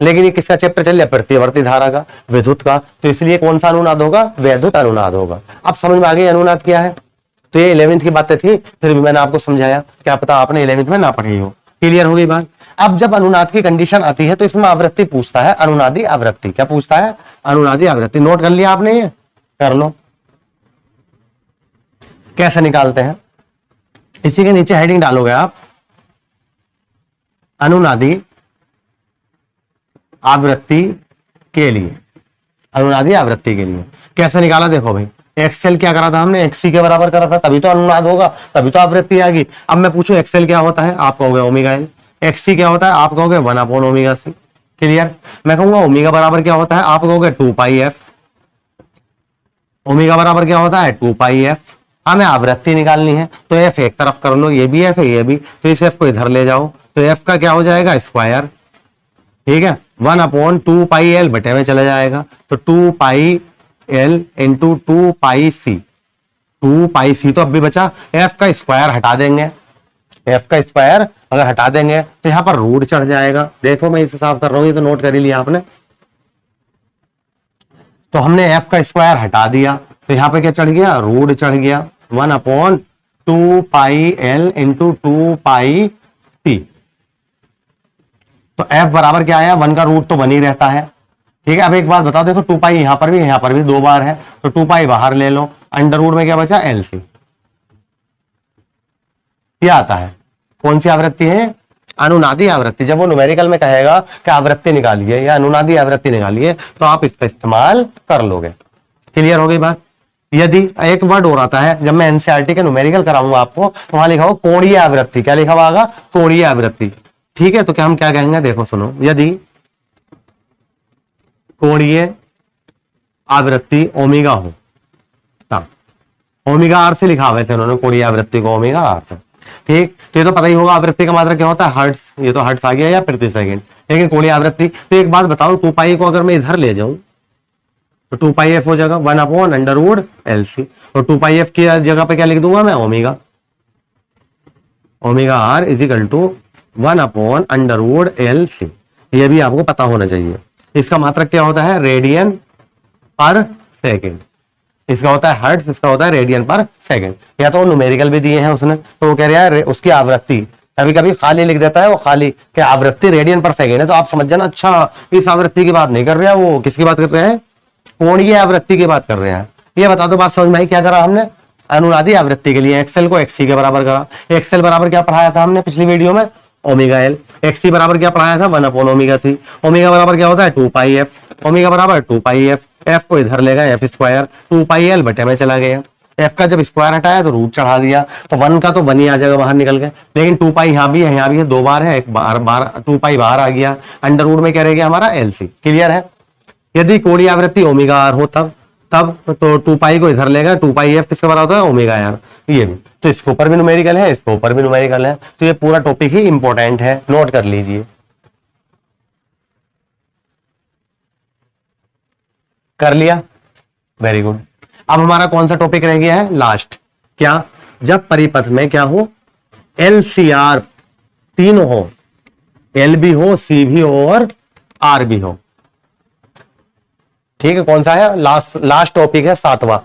लेकिन ये किसका चैप्टर चल रहा है, प्रतिवर्ती धारा का, विद्युत का, तो इसलिए कौन सा अनुनाद होगा, वैद्युत अनुनाद होगा। अब समझ में आ गई अनुनाद क्या है। तो ये 11वीं की बातें थी, फिर भी मैंने आपको समझाया, क्या पता आपने 11वीं में ना पढ़ी हो। क्लियर हो गई बात। अब जब अनुनाद की कंडीशन आती है तो इसमें आवृत्ति पूछता है, अनुनादी आवृत्ति। क्या पूछता है? अनुनादी आवृत्ति। नोट कर लिया आपने? ये कर लो। कैसे निकालते हैं, इसी के नीचे हेडिंग डालोगे आप, अनुनादी आवृत्ति के लिए। अनुनादी आवृत्ति के लिए कैसे निकाला? देखो भाई, एक्सएल क्या करा था हमने? एक्सी के बराबर करा था, तभी तो अनुनाद होगा, तभी तो आवृत्ति आएगी। अब मैं पूछूं एक्सएल क्या होता है, आप कहोगे ओमेगा एल। एक्सी क्या होता है, आप कहोगे 1/ओमेगा सी। क्लियर। मैं कहूंगा ओमेगा बराबर क्या होता है, आप कहोगे 2πf। ओमेगा बराबर क्या होता है? 2πf। हमें आवृत्ति निकालनी है, तो एफ एक तरफ कर लो, ये भी एफ है, ये भी, तो इस एफ को इधर ले जाओ, तो एफ का क्या हो जाएगा? स्क्वायर। ठीक है, 1/2πl बटे में चला जाएगा, तो 2πl इंटू 2πc। 2πc तो अब भी बचा, एफ का स्क्वायर हटा देंगे, एफ का स्क्वायर अगर हटा देंगे तो यहां पर रूट चढ़ जाएगा। देखो मैं इसे साफ कर रहा हूं, ये तो नोट कर ही लिया आपने। तो हमने एफ का स्क्वायर हटा दिया, तो यहां पे क्या चढ़ गया? रूट चढ़ गया, 1/2πl इंटू 2πc। तो f बराबर क्या आया? 1 का रूट तो 1 ही रहता है। ठीक है, अब एक बात बताओ, देखो 2π यहां पर भी 2 बार है, तो 2π बाहर ले लो, अंडर रूट में क्या बचा? LC। ये आता है। कौन सी आवृत्ति है? अनुनादी आवृत्ति। जब वो न्यूमेरिकल में कहेगा कि आवृत्ति निकालिए या अनुनादी आवृत्ति निकालिए, तो आप इसका इस्तेमाल कर लोगे। क्लियर हो गई बात। यदि एक वर्ड और आता है, जब मैं एनसीईआरटी के न्यूमेरिकल कराऊंगा आपको, तो वहां लिखा होगा कोणीय आवृत्ति। क्या लिखा होगा? कोणीय आवृत्ति। ठीक है, तो क्या हम क्या कहेंगे? देखो सुनो, यदि कोणीय आवृत्ति ओमेगा हो, तब ओमेगा आर से लिखा हुआ थे उन्होंने कोणीय आवृत्ति को, ओमेगा आर से। ठीक, तो ये तो पता ही होगा आवृत्ति का मात्रा क्या होता है? हर्ट्ज। ये तो हर्ट्ज आ गया या प्रति सेकंड। लेकिन कोणीय आवृत्ति, तो एक बात बताओ, 2π को अगर मैं इधर ले जाऊं तो 2πf हो जाएगा 1/√LC, और 2πf की जगह पे क्या लिख दूंगा मैं? Omega. Omega R is equal to 1/√LC। ये भी आपको पता होना चाहिए। इसका मात्रक क्या होता है? रेडियन पर सेकेंड। इसका होता है हर्ट्ज, इसका होता है रेडियन पर सेकेंड। या तो न्यूमेरिकल भी दिए हैं उसने, तो वो कह रहा है उसकी आवृत्ति, कभी कभी खाली लिख देता है वो, खाली कि आवृत्ति रेडियन पर सेकेंड है, तो आप समझ जाना अच्छा इस आवृत्ति की बात नहीं कर रहे हैं, वो किसकी बात कर रहे हैं? कोणीय आवृत्ति की बात कर रहे हैं। ये बता दो, बात समझ में आई? क्या करा हमने? अनुनादी आवृत्ति के लिए एक्सएल को एक्सी के बराबर करा। एक्सएल बराबर क्या पढ़ाया था हमने पिछली वीडियो में? Omega L. एक्सी बराबर क्या पढ़ाया था? 1/ओमेगा सी। ओमेगा बराबर क्या होता है? 2πf। ओमेगा बराबर 2πf, एफ को इधर ले गए, एफ स्क्वायर, 2πl बटे में चला गया। एफ का जब स्क्वायर हटाया तो रूट चढ़ा दिया, तो 1 का तो 1 ही आ जाएगा बाहर निकल के। लेकिन 2π यहाँ भी है, यहाँ भी है, 2 बार है, एक बार 2π बाहर आ गया, अंडर रूट में क्या रह गया हमारा? LC। क्लियर है। यदि कोणीय आवृत्ति ओमेगा आर हो तब तो 2π को इधर लेगा, 2πf किसके बराबर होता है? Omega R. ये भी तो इसके ऊपर भी न्यूमेरिकल है, इसके ऊपर भी न्यूमेरिकल है, तो ये पूरा टॉपिक ही इंपॉर्टेंट है, नोट कर लीजिए। कर लिया? Very good. अब हमारा कौन सा टॉपिक रह गया है? लास्ट। क्या? जब परिपथ में क्या हो? LCR तीनों हो, L भी हो, C भी हो और R भी हो। ठीक है, कौन सा है? लास्ट टॉपिक है 7वां।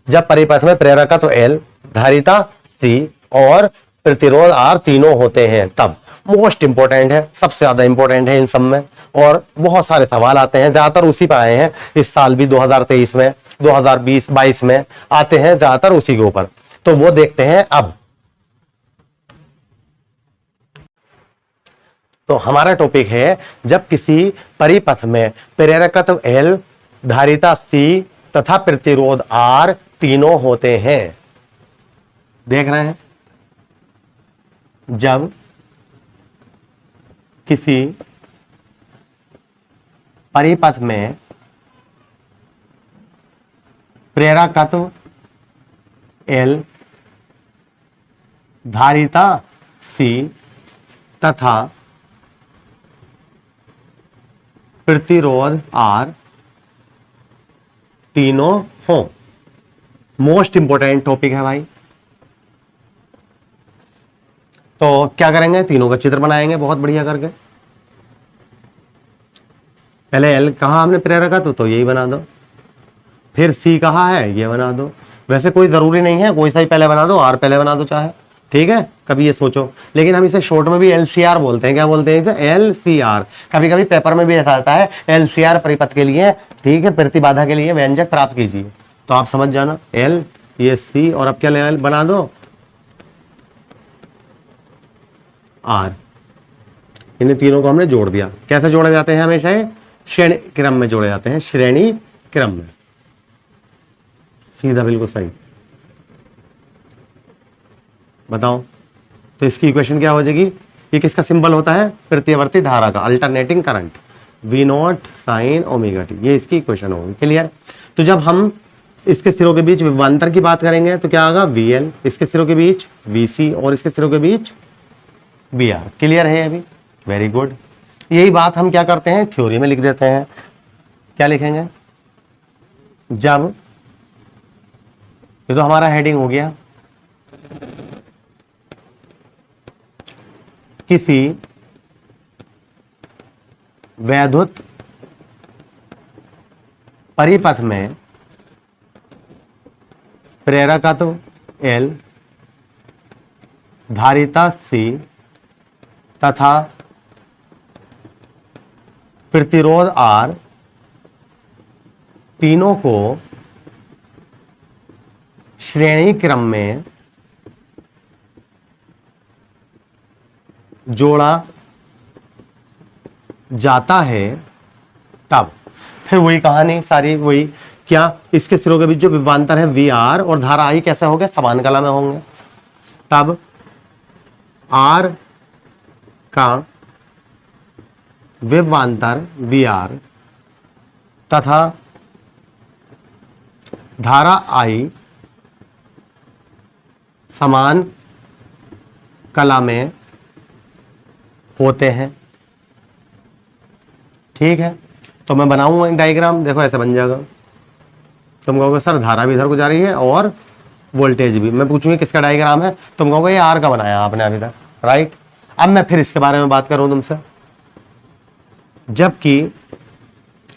जब परिपथ में प्रेरकत्व L, धारिता C और प्रतिरोध R तीनों होते हैं, तब। मोस्ट इंपोर्टेंट है, सबसे ज्यादा इंपोर्टेंट है इन सब में, और बहुत सारे सवाल आते हैं, ज्यादातर उसी पर आए हैं। इस साल भी 2023 में, 2020-22 में आते हैं ज्यादातर उसी के ऊपर, तो वो देखते हैं अब। तो हमारा टॉपिक है, जब किसी परिपथ में प्रेरकत्व L, धारिता C तथा प्रतिरोध R तीनों होते हैं। देख रहे हैं? जब किसी परिपथ में प्रेरकत्व L, धारिता C तथा प्रतिरोध R तीनों हो। मोस्ट इंपोर्टेंट टॉपिक है भाई। तो क्या करेंगे? तीनों का चित्र बनाएंगे बहुत बढ़िया करके। पहले L कहां हमने प्रेरकत्व, तो यही बना दो। फिर सी कहाँ है, ये बना दो। वैसे कोई जरूरी नहीं है, कोई सा ही पहले बना दो, आर पहले बना दो चाहे, ठीक है, कभी ये सोचो। लेकिन हम इसे शॉर्ट में भी एलसीआर बोलते हैं। क्या बोलते हैं इसे, एलसीआर। कभी कभी पेपर में भी ऐसा आता है एलसीआर परिपथ के लिए, ठीक है, प्रतिबाधा के लिए व्यंजक प्राप्त कीजिए। तो आप समझ जाना, एल ये सी और अब क्या लेवल बना दो, आर। इन तीनों को हमने जोड़ दिया। कैसे जोड़े जाते हैं, हमेशा श्रेणी क्रम में जोड़े जाते हैं, श्रेणी क्रम में। सीधा बिल्कुल सही। बताओ, तो इसकी इक्वेशन क्या हो जाएगी, ये किसका सिंबल होता है, प्रत्यावर्ती धारा का, alternating current, V naught sine omega T, ये इसकी इक्वेशन होगी। क्लियर। तो जब हम इसके सिरों के बीच विभवांतर की बात करेंगे तो क्या होगा, वी एल, इसके सिरों के बीच वी सी और इसके सिरों के बीच वी आर। क्लियर है अभी, वेरी गुड। यही बात हम क्या करते हैं, थ्योरी में लिख देते हैं। क्या लिखेंगे, जब, ये तो हमारा हेडिंग हो गया, किसी वैद्युत परिपथ में प्रेरकत्व L, धारिता C तथा प्रतिरोध R, तीनों को श्रेणी क्रम में जोड़ा जाता है, तब फिर वही कहानी सारी, वही क्या, इसके सिरों के बीच जो विभवांतर है वी आर और धारा आई कैसे होंगे, समान कला में होंगे। तब आर का विभवांतर वी आर तथा धारा आई समान कला में होते हैं। ठीक है, तो मैं बनाऊंगा एक डायग्राम, देखो ऐसे बन जाएगा। तुम कहोगे सर धारा भी इधर को जा रही है और वोल्टेज भी, मैं पूछूंगी किसका डायग्राम है, तुम कहोगे ये आर का बनाया आपने अभी तक, राइट। अब मैं फिर इसके बारे में बात करूं तुमसे, जबकि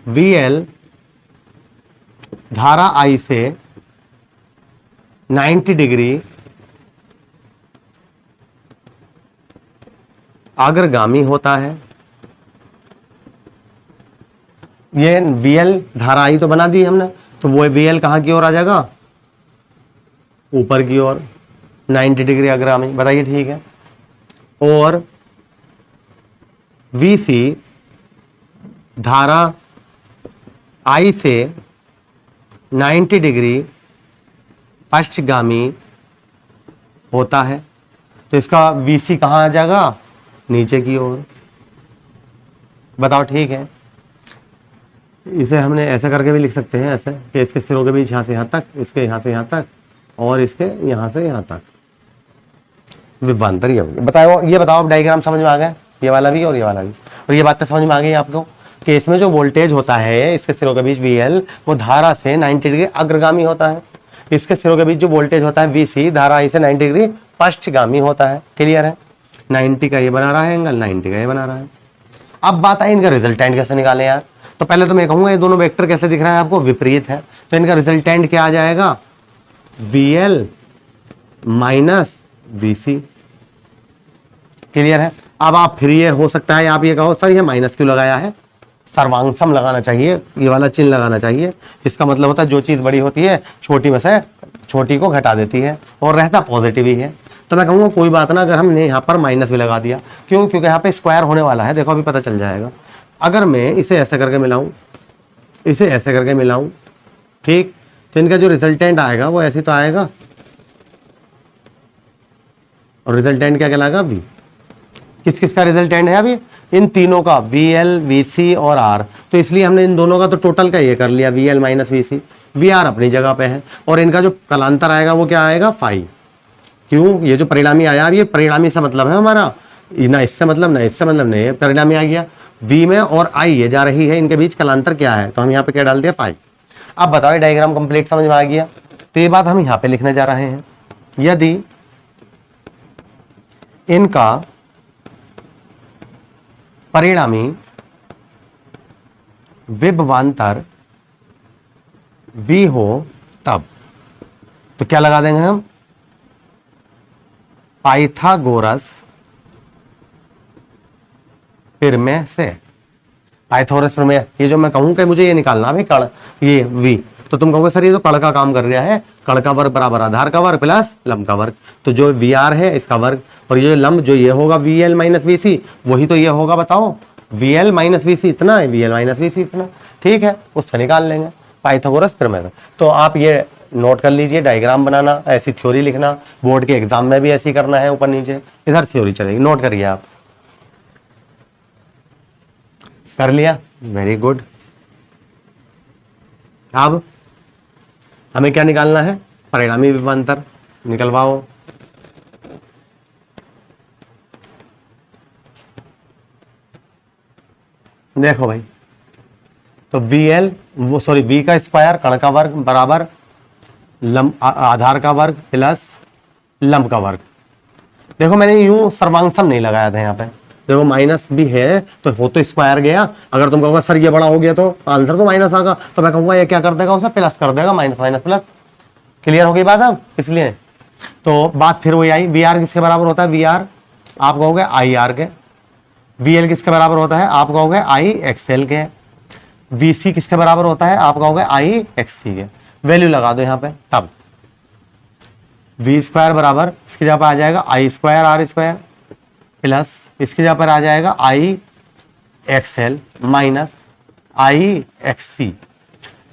वी एल धारा आई से 90 डिग्री अग्रगामी होता है। ये वीएल धारा आई तो बना दी हमने, तो वो वीएल कहां की ओर आ जाएगा, ऊपर की ओर, 90 डिग्री अग्रगामी। बताइए ठीक है। और वीसी धारा आई से 90 डिग्री पश्चगामी होता है, तो इसका वीसी कहां आ जाएगा, नीचे की ओर। बताओ ठीक है। इसे हमने ऐसे करके भी लिख सकते हैं, ऐसे कि इसके सिरों के बीच यहां से यहां तक, इसके यहां से यहां तक और इसके यहां से यहां तक विभवांतर ये होगी। बताओ, ये बताओ आप डायग्राम समझ में आ गया, ये वाला भी और ये वाला भी। और ये बात तो समझ में आ गई आपको कि इसमें जो वोल्टेज होता है इसके सिरों के बीच वीएल, वो धारा से 90 डिग्री अग्रगामी होता है। इसके सिरों के बीच जो वोल्टेज होता है वीसी, धारा आई से 90 डिग्री पश्चगामी होता है। क्लियर है। 90 का ये बना रहा है एंगल, 90 का ये बना रहा है। अब बात आई इनका रिजल्टेंट कैसे निकालें यार। तो पहले तो मैं कहूंगा ये दोनों वेक्टर कैसे दिख रहा है आपको, विपरीत है। तो इनका रिजल्टेंट क्या आ जाएगा, वीएल माइनस वीसी। क्लियर है। अब आप फिर ये हो सकता है आप ये कहो सर ये माइनस क्यों लगाया है, सर्वांशम लगाना चाहिए, ये वाला चिन्ह लगाना चाहिए। इसका मतलब होता है जो चीज बड़ी होती है छोटी में से छोटी को घटा देती है और रहता पॉजिटिव ही है। तो मैं कहूँगा कोई बात ना, अगर हमने यहाँ पर माइनस भी लगा दिया, क्यों, क्योंकि यहाँ पे स्क्वायर होने वाला है, देखो अभी पता चल जाएगा। अगर मैं इसे ऐसे करके मिलाऊं, इसे ऐसे करके मिलाऊं, ठीक, तो इनका जो रिजल्टेंट आएगा वो ऐसे तो आएगा, और रिजल्टेंट क्या कहलाएगा, वी। किस किस का रिजल्टेंट है अभी, इन तीनों का, वी एल वी सी और आर। तो इसलिए हमने इन दोनों का तो टोटल का ये कर लिया, V L minus V C. V R अपनी जगह पे है और इनका जो कलांतर आएगा वो क्या आएगा, फाई। क्यों, ये जो परिणामी आया, अब ये परिणामी से मतलब है हमारा, ना इससे मतलब ना इससे मतलब नहीं, परिणामी आ गया। वी में और आई ये जा रही है, इनके बीच कलांतर क्या है, तो हम यहाँ पे क्या डाल दिया, फाई। अब बताओ डायग्राम कंप्लीट समझ में आ गया। तो ये बात हम यहाँ पे लिखने जा रहे हैं, यदि इनका परिणामी विभवांतर v हो तब तो क्या लगा देंगे हम, पाइथागोरस प्रमेय से। पाइथागोरस प्रमेय, ये जो मैं कहूं कि मुझे ये निकालना है कण, ये v, तो तुम कहोगे सर ये तो कण का काम कर रहा है, कण का वर्ग बराबर आधार का वर्ग प्लस लंब का वर्ग, तो जो वी आर है इसका वर्ग, और ये लंब जो ये होगा वी एल माइनस वी सी, वही तो ये होगा, बताओ वी एल माइनस वी सी इतना है, वी एल माइनस वी सी इतना, ठीक है, उससे निकाल लेंगे पाइथागोरस प्रमेय। तो आप ये नोट कर लीजिए, डायग्राम बनाना, ऐसी थ्योरी लिखना, बोर्ड के एग्जाम में भी ऐसी करना है, ऊपर नीचे इधर थ्योरी चलेगी, नोट करिए आप। कर लिया, वेरी गुड। अब हमें क्या निकालना है, परिणामी विभवांतर निकलवाओ। देखो भाई, तो वी एल वो सॉरी वी का स्क्वायर कण का वर्ग बराबर लंब आधार का वर्ग प्लस लंब का वर्ग। देखो मैंने यूं सर्वांगसम नहीं लगाया था यहाँ पे, देखो माइनस भी है तो हो तो स्क्वायर गया, अगर तुम कहोगे सर ये बड़ा हो गया तो आंसर तो माइनस आएगा, तो मैं कहूंगा ये क्या कर देगा, उसे प्लस कर देगा, माइनस माइनस प्लस। क्लियर हो गई बात अब, इसलिए तो बात फिर वही आई, वी आर किसके बराबर होता है, वी आर आप कहोगे आई आर के, वी एल किसके बराबर होता है, आप कहोगे आई एक्सएल के, वी सी किसके बराबर होता है, आप कहोगे आई एक्स सी के। वैल्यू लगा दो यहाँ पे, तब वी स्क्वायर बराबर इसकी जगह पर आ जाएगा I square R square plus इसकी जगह पर आ जाएगा I XL minus I X C.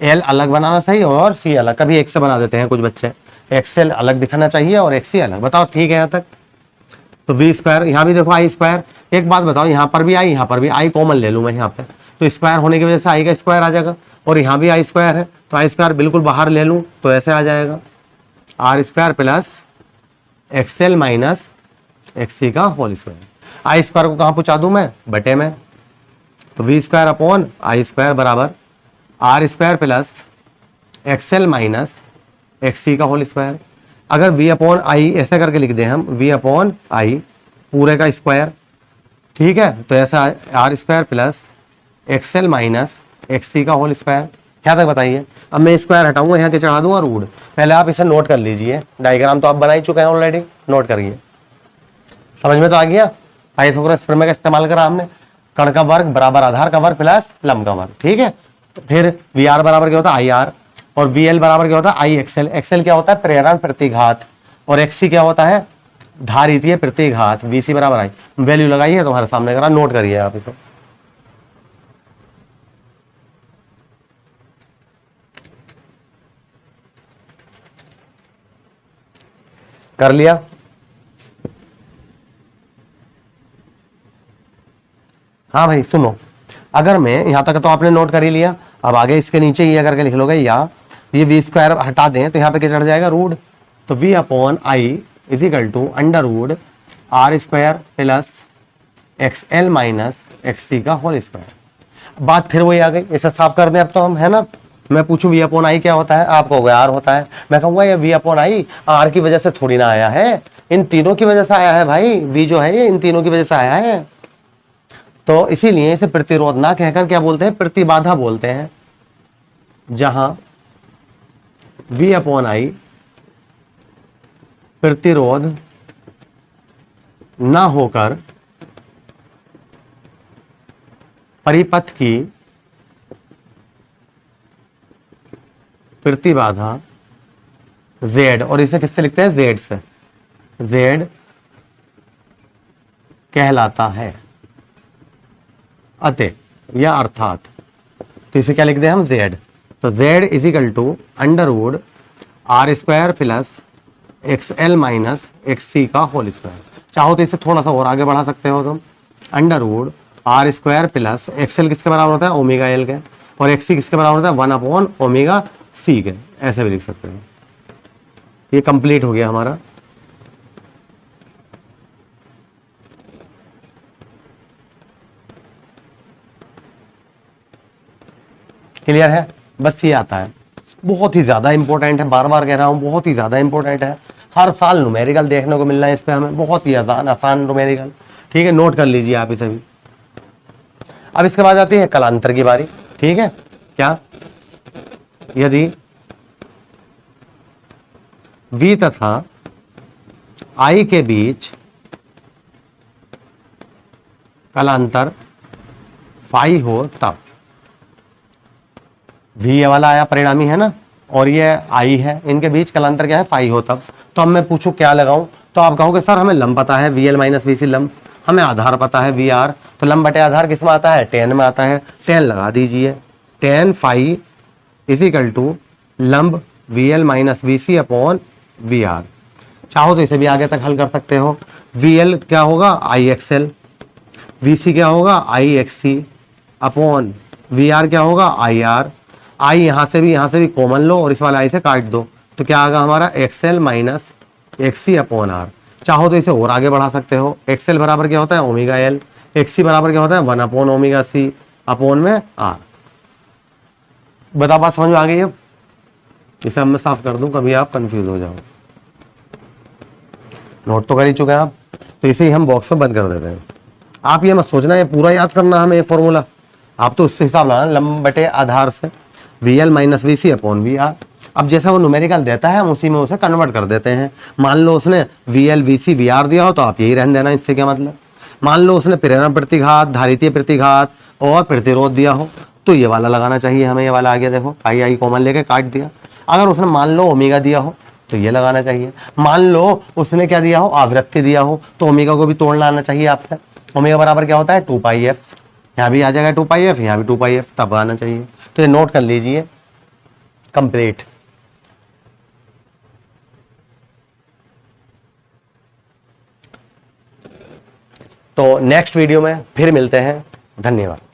L अलग बनाना सही और सी अलग, कभी एक से बना देते हैं कुछ बच्चे, एक्सएल अलग दिखाना चाहिए और एक्स सी अलग, बताओ ठीक है यहाँ तक। तो वी स्क्वायर, यहाँ भी देखो आई स्क्वायर, एक बात बताओ यहाँ पर भी आई, यहाँ पर भी आई कॉमन ले लूँ मैं यहाँ पे, तो स्क्वायर होने की वजह से आई का स्क्वायर आ जाएगा, और यहाँ भी आई स्क्वायर है तो आई स्क्वायर बिल्कुल बाहर ले लूँ तो ऐसे आ जाएगा R square plus X L minus X सी का होल स्क्वायर। आई स्क्वायर को कहाँ पहुँचा दूँ मैं, बटे में, तो V square upon I square बराबर R square plus X L minus X सी का होल स्क्वायर। अगर v अपॉन आई ऐसे करके लिख दें हम, v अपॉन आई पूरे का स्क्वायर, ठीक है, तो ऐसा R square plus X L minus X सी का होल स्क्वायर। क्या तक बताइए, अब मैं स्क्वायर हटाऊंगा, यहाँ के चढ़ा दूंगा रूट, पहले आप इसे नोट कर लीजिए, डायग्राम तो आप बना ही चुके हैं ऑलरेडी, नोट करिए। समझ में तो आ गया, पाइथागोरस प्रमेय का इस्तेमाल करा हमने, कण का वर्ग बराबर आधार का वर्ग प्लस लंब का वर्ग, ठीक है। तो फिर वी आर बराबर क्या होता है आई आर, और वी एल बराबर क्या होता है आई एक्सएल। एक्सएल क्या होता है प्रेरण प्रतिघात, और एक्स सी क्या होता है धारितीय प्रतिघात, वी सी बराबर आई। वैल्यू लगाइए तुम्हारे सामने करा, नोट करिए आप इसे। कर लिया, हाँ भाई सुनो, अगर मैं यहां तक तो आपने नोट कर ही लिया, अब आगे इसके नीचे ये करके लिख लोगे, या ये वी स्क्वायर हटा दें तो यहाँ पे क्या चढ़ जाएगा रूट, तो V upon I is equal to under root are square plus X L minus X सी का होल स्क्वायर। बात फिर वही आ गई, इसे साफ कर दें अब तो हम, है ना। मैं पूछूं वी अपॉन आई क्या होता है, आप कहोगे आर होता है, मैं कहूंगा ये वी अपॉन आई आर की वजह से थोड़ी ना आया है, इन तीनों की वजह से आया है भाई, वी जो है ये इन तीनों की वजह से आया है, तो इसीलिए इसे प्रतिरोध ना कहकर क्या बोलते हैं, प्रतिबाधा बोलते हैं, जहां V अपॉन आई प्रतिरोध ना होकर परिपथ की प्रतिबाधा Z, और इसे किससे लिखते हैं Z से, Z कहलाता है, अतः या अर्थात, तो इसे क्या लिख दें हम Z, तो Z is equal to under root are square plus X L minus X सी का होल स्क्वायर। चाहो तो इसे थोड़ा सा और आगे बढ़ा सकते हो तुम, under root are square plus XL किसके बराबर होता है ओमेगा एल के, और एक्स सी किसके बराबर होता है 1 अपॉन ओमेगा सी के, ऐसे भी लिख सकते हो। ये कंप्लीट हो गया हमारा। क्लियर है, बस ये आता है, बहुत ही ज्यादा इंपॉर्टेंट है, बार बार कह रहा हूं बहुत ही ज्यादा इंपॉर्टेंट है, हर साल न्यूमेरिकल देखने को मिलना है इस पे हमें, बहुत ही आसान न्यूमेरिकल, ठीक है, नोट कर लीजिए आप इसे भी। अब इसके बाद आती है कलांतर की बारी, ठीक है, क्या, यदि V तथा I के बीच कलांतर फाई हो तब। V ये वाला आया परिणामी है ना, और ये I है, इनके बीच कलांतर क्या है, फाई हो तब। तो अब मैं पूछूं क्या लगाऊं, तो आप कहोगे सर हमें लंब पता है VL माइनस VC लंब, हमें आधार पता है VR, तो लंब बटे आधार किस में आता है, tan में आता है, tan लगा दीजिए। tan phi is equal to लंब VL minus VC upon VR। चाहो तो इसे भी आगे तक हल कर सकते हो। VL क्या होगा IXL, VC क्या होगा IXC अपॉन VR क्या होगा IR। I यहाँ से भी कॉमन लो और इस वाले I से काट दो, तो क्या आएगा हमारा XL minus XC upon R। चाहो तो इसे और आगे बढ़ा सकते हो। XL बराबर क्या होता है ओमेगा L, XC बराबर क्या होता है 1 अपॉन ओमेगा C अपॉन में R। बता बात समझ में आ गई अब? इसे अब मैं साफ कर दूं, कभी आप कंफ्यूज हो जाओ। नोट तो कर ही चुके हैं आप, तो इसे ही हम बॉक्स में बंद कर देते हैं। आप ये मत सोचना ये पूरा याद करना हमें ये फॉर्मूला, आप तो उससे हिसाब लगाना लंब बटे आधार से VL minus VC upon VR। अब जैसा वो न्यूमेरिकल देता है हम उसी में उसे कन्वर्ट कर देते हैं। मान लो उसने VL VC VR दिया हो तो आप यही रहने देना, इससे क्या मतलब। मान लो उसने प्रेरण प्रतिघात, धारितीय प्रतिघात और प्रतिरोध दिया हो तो ये वाला लगाना चाहिए हमें, ये वाला आ गया देखो, आई कॉमन लेके काट दिया। अगर उसने मान लो ओमेगा दिया हो तो ये लगाना चाहिए। मान लो उसने क्या दिया हो आवृत्ति दिया हो तो ओमेगा को भी तोड़ना आना चाहिए आपसे। ओमेगा बराबर क्या होता है 2πf, यहाँ भी आ जाएगा 2πf, यहाँ भी 2πf, तब आना चाहिए। तो ये नोट कर लीजिए कंप्लीट। तो नेक्स्ट वीडियो में फिर मिलते हैं, धन्यवाद।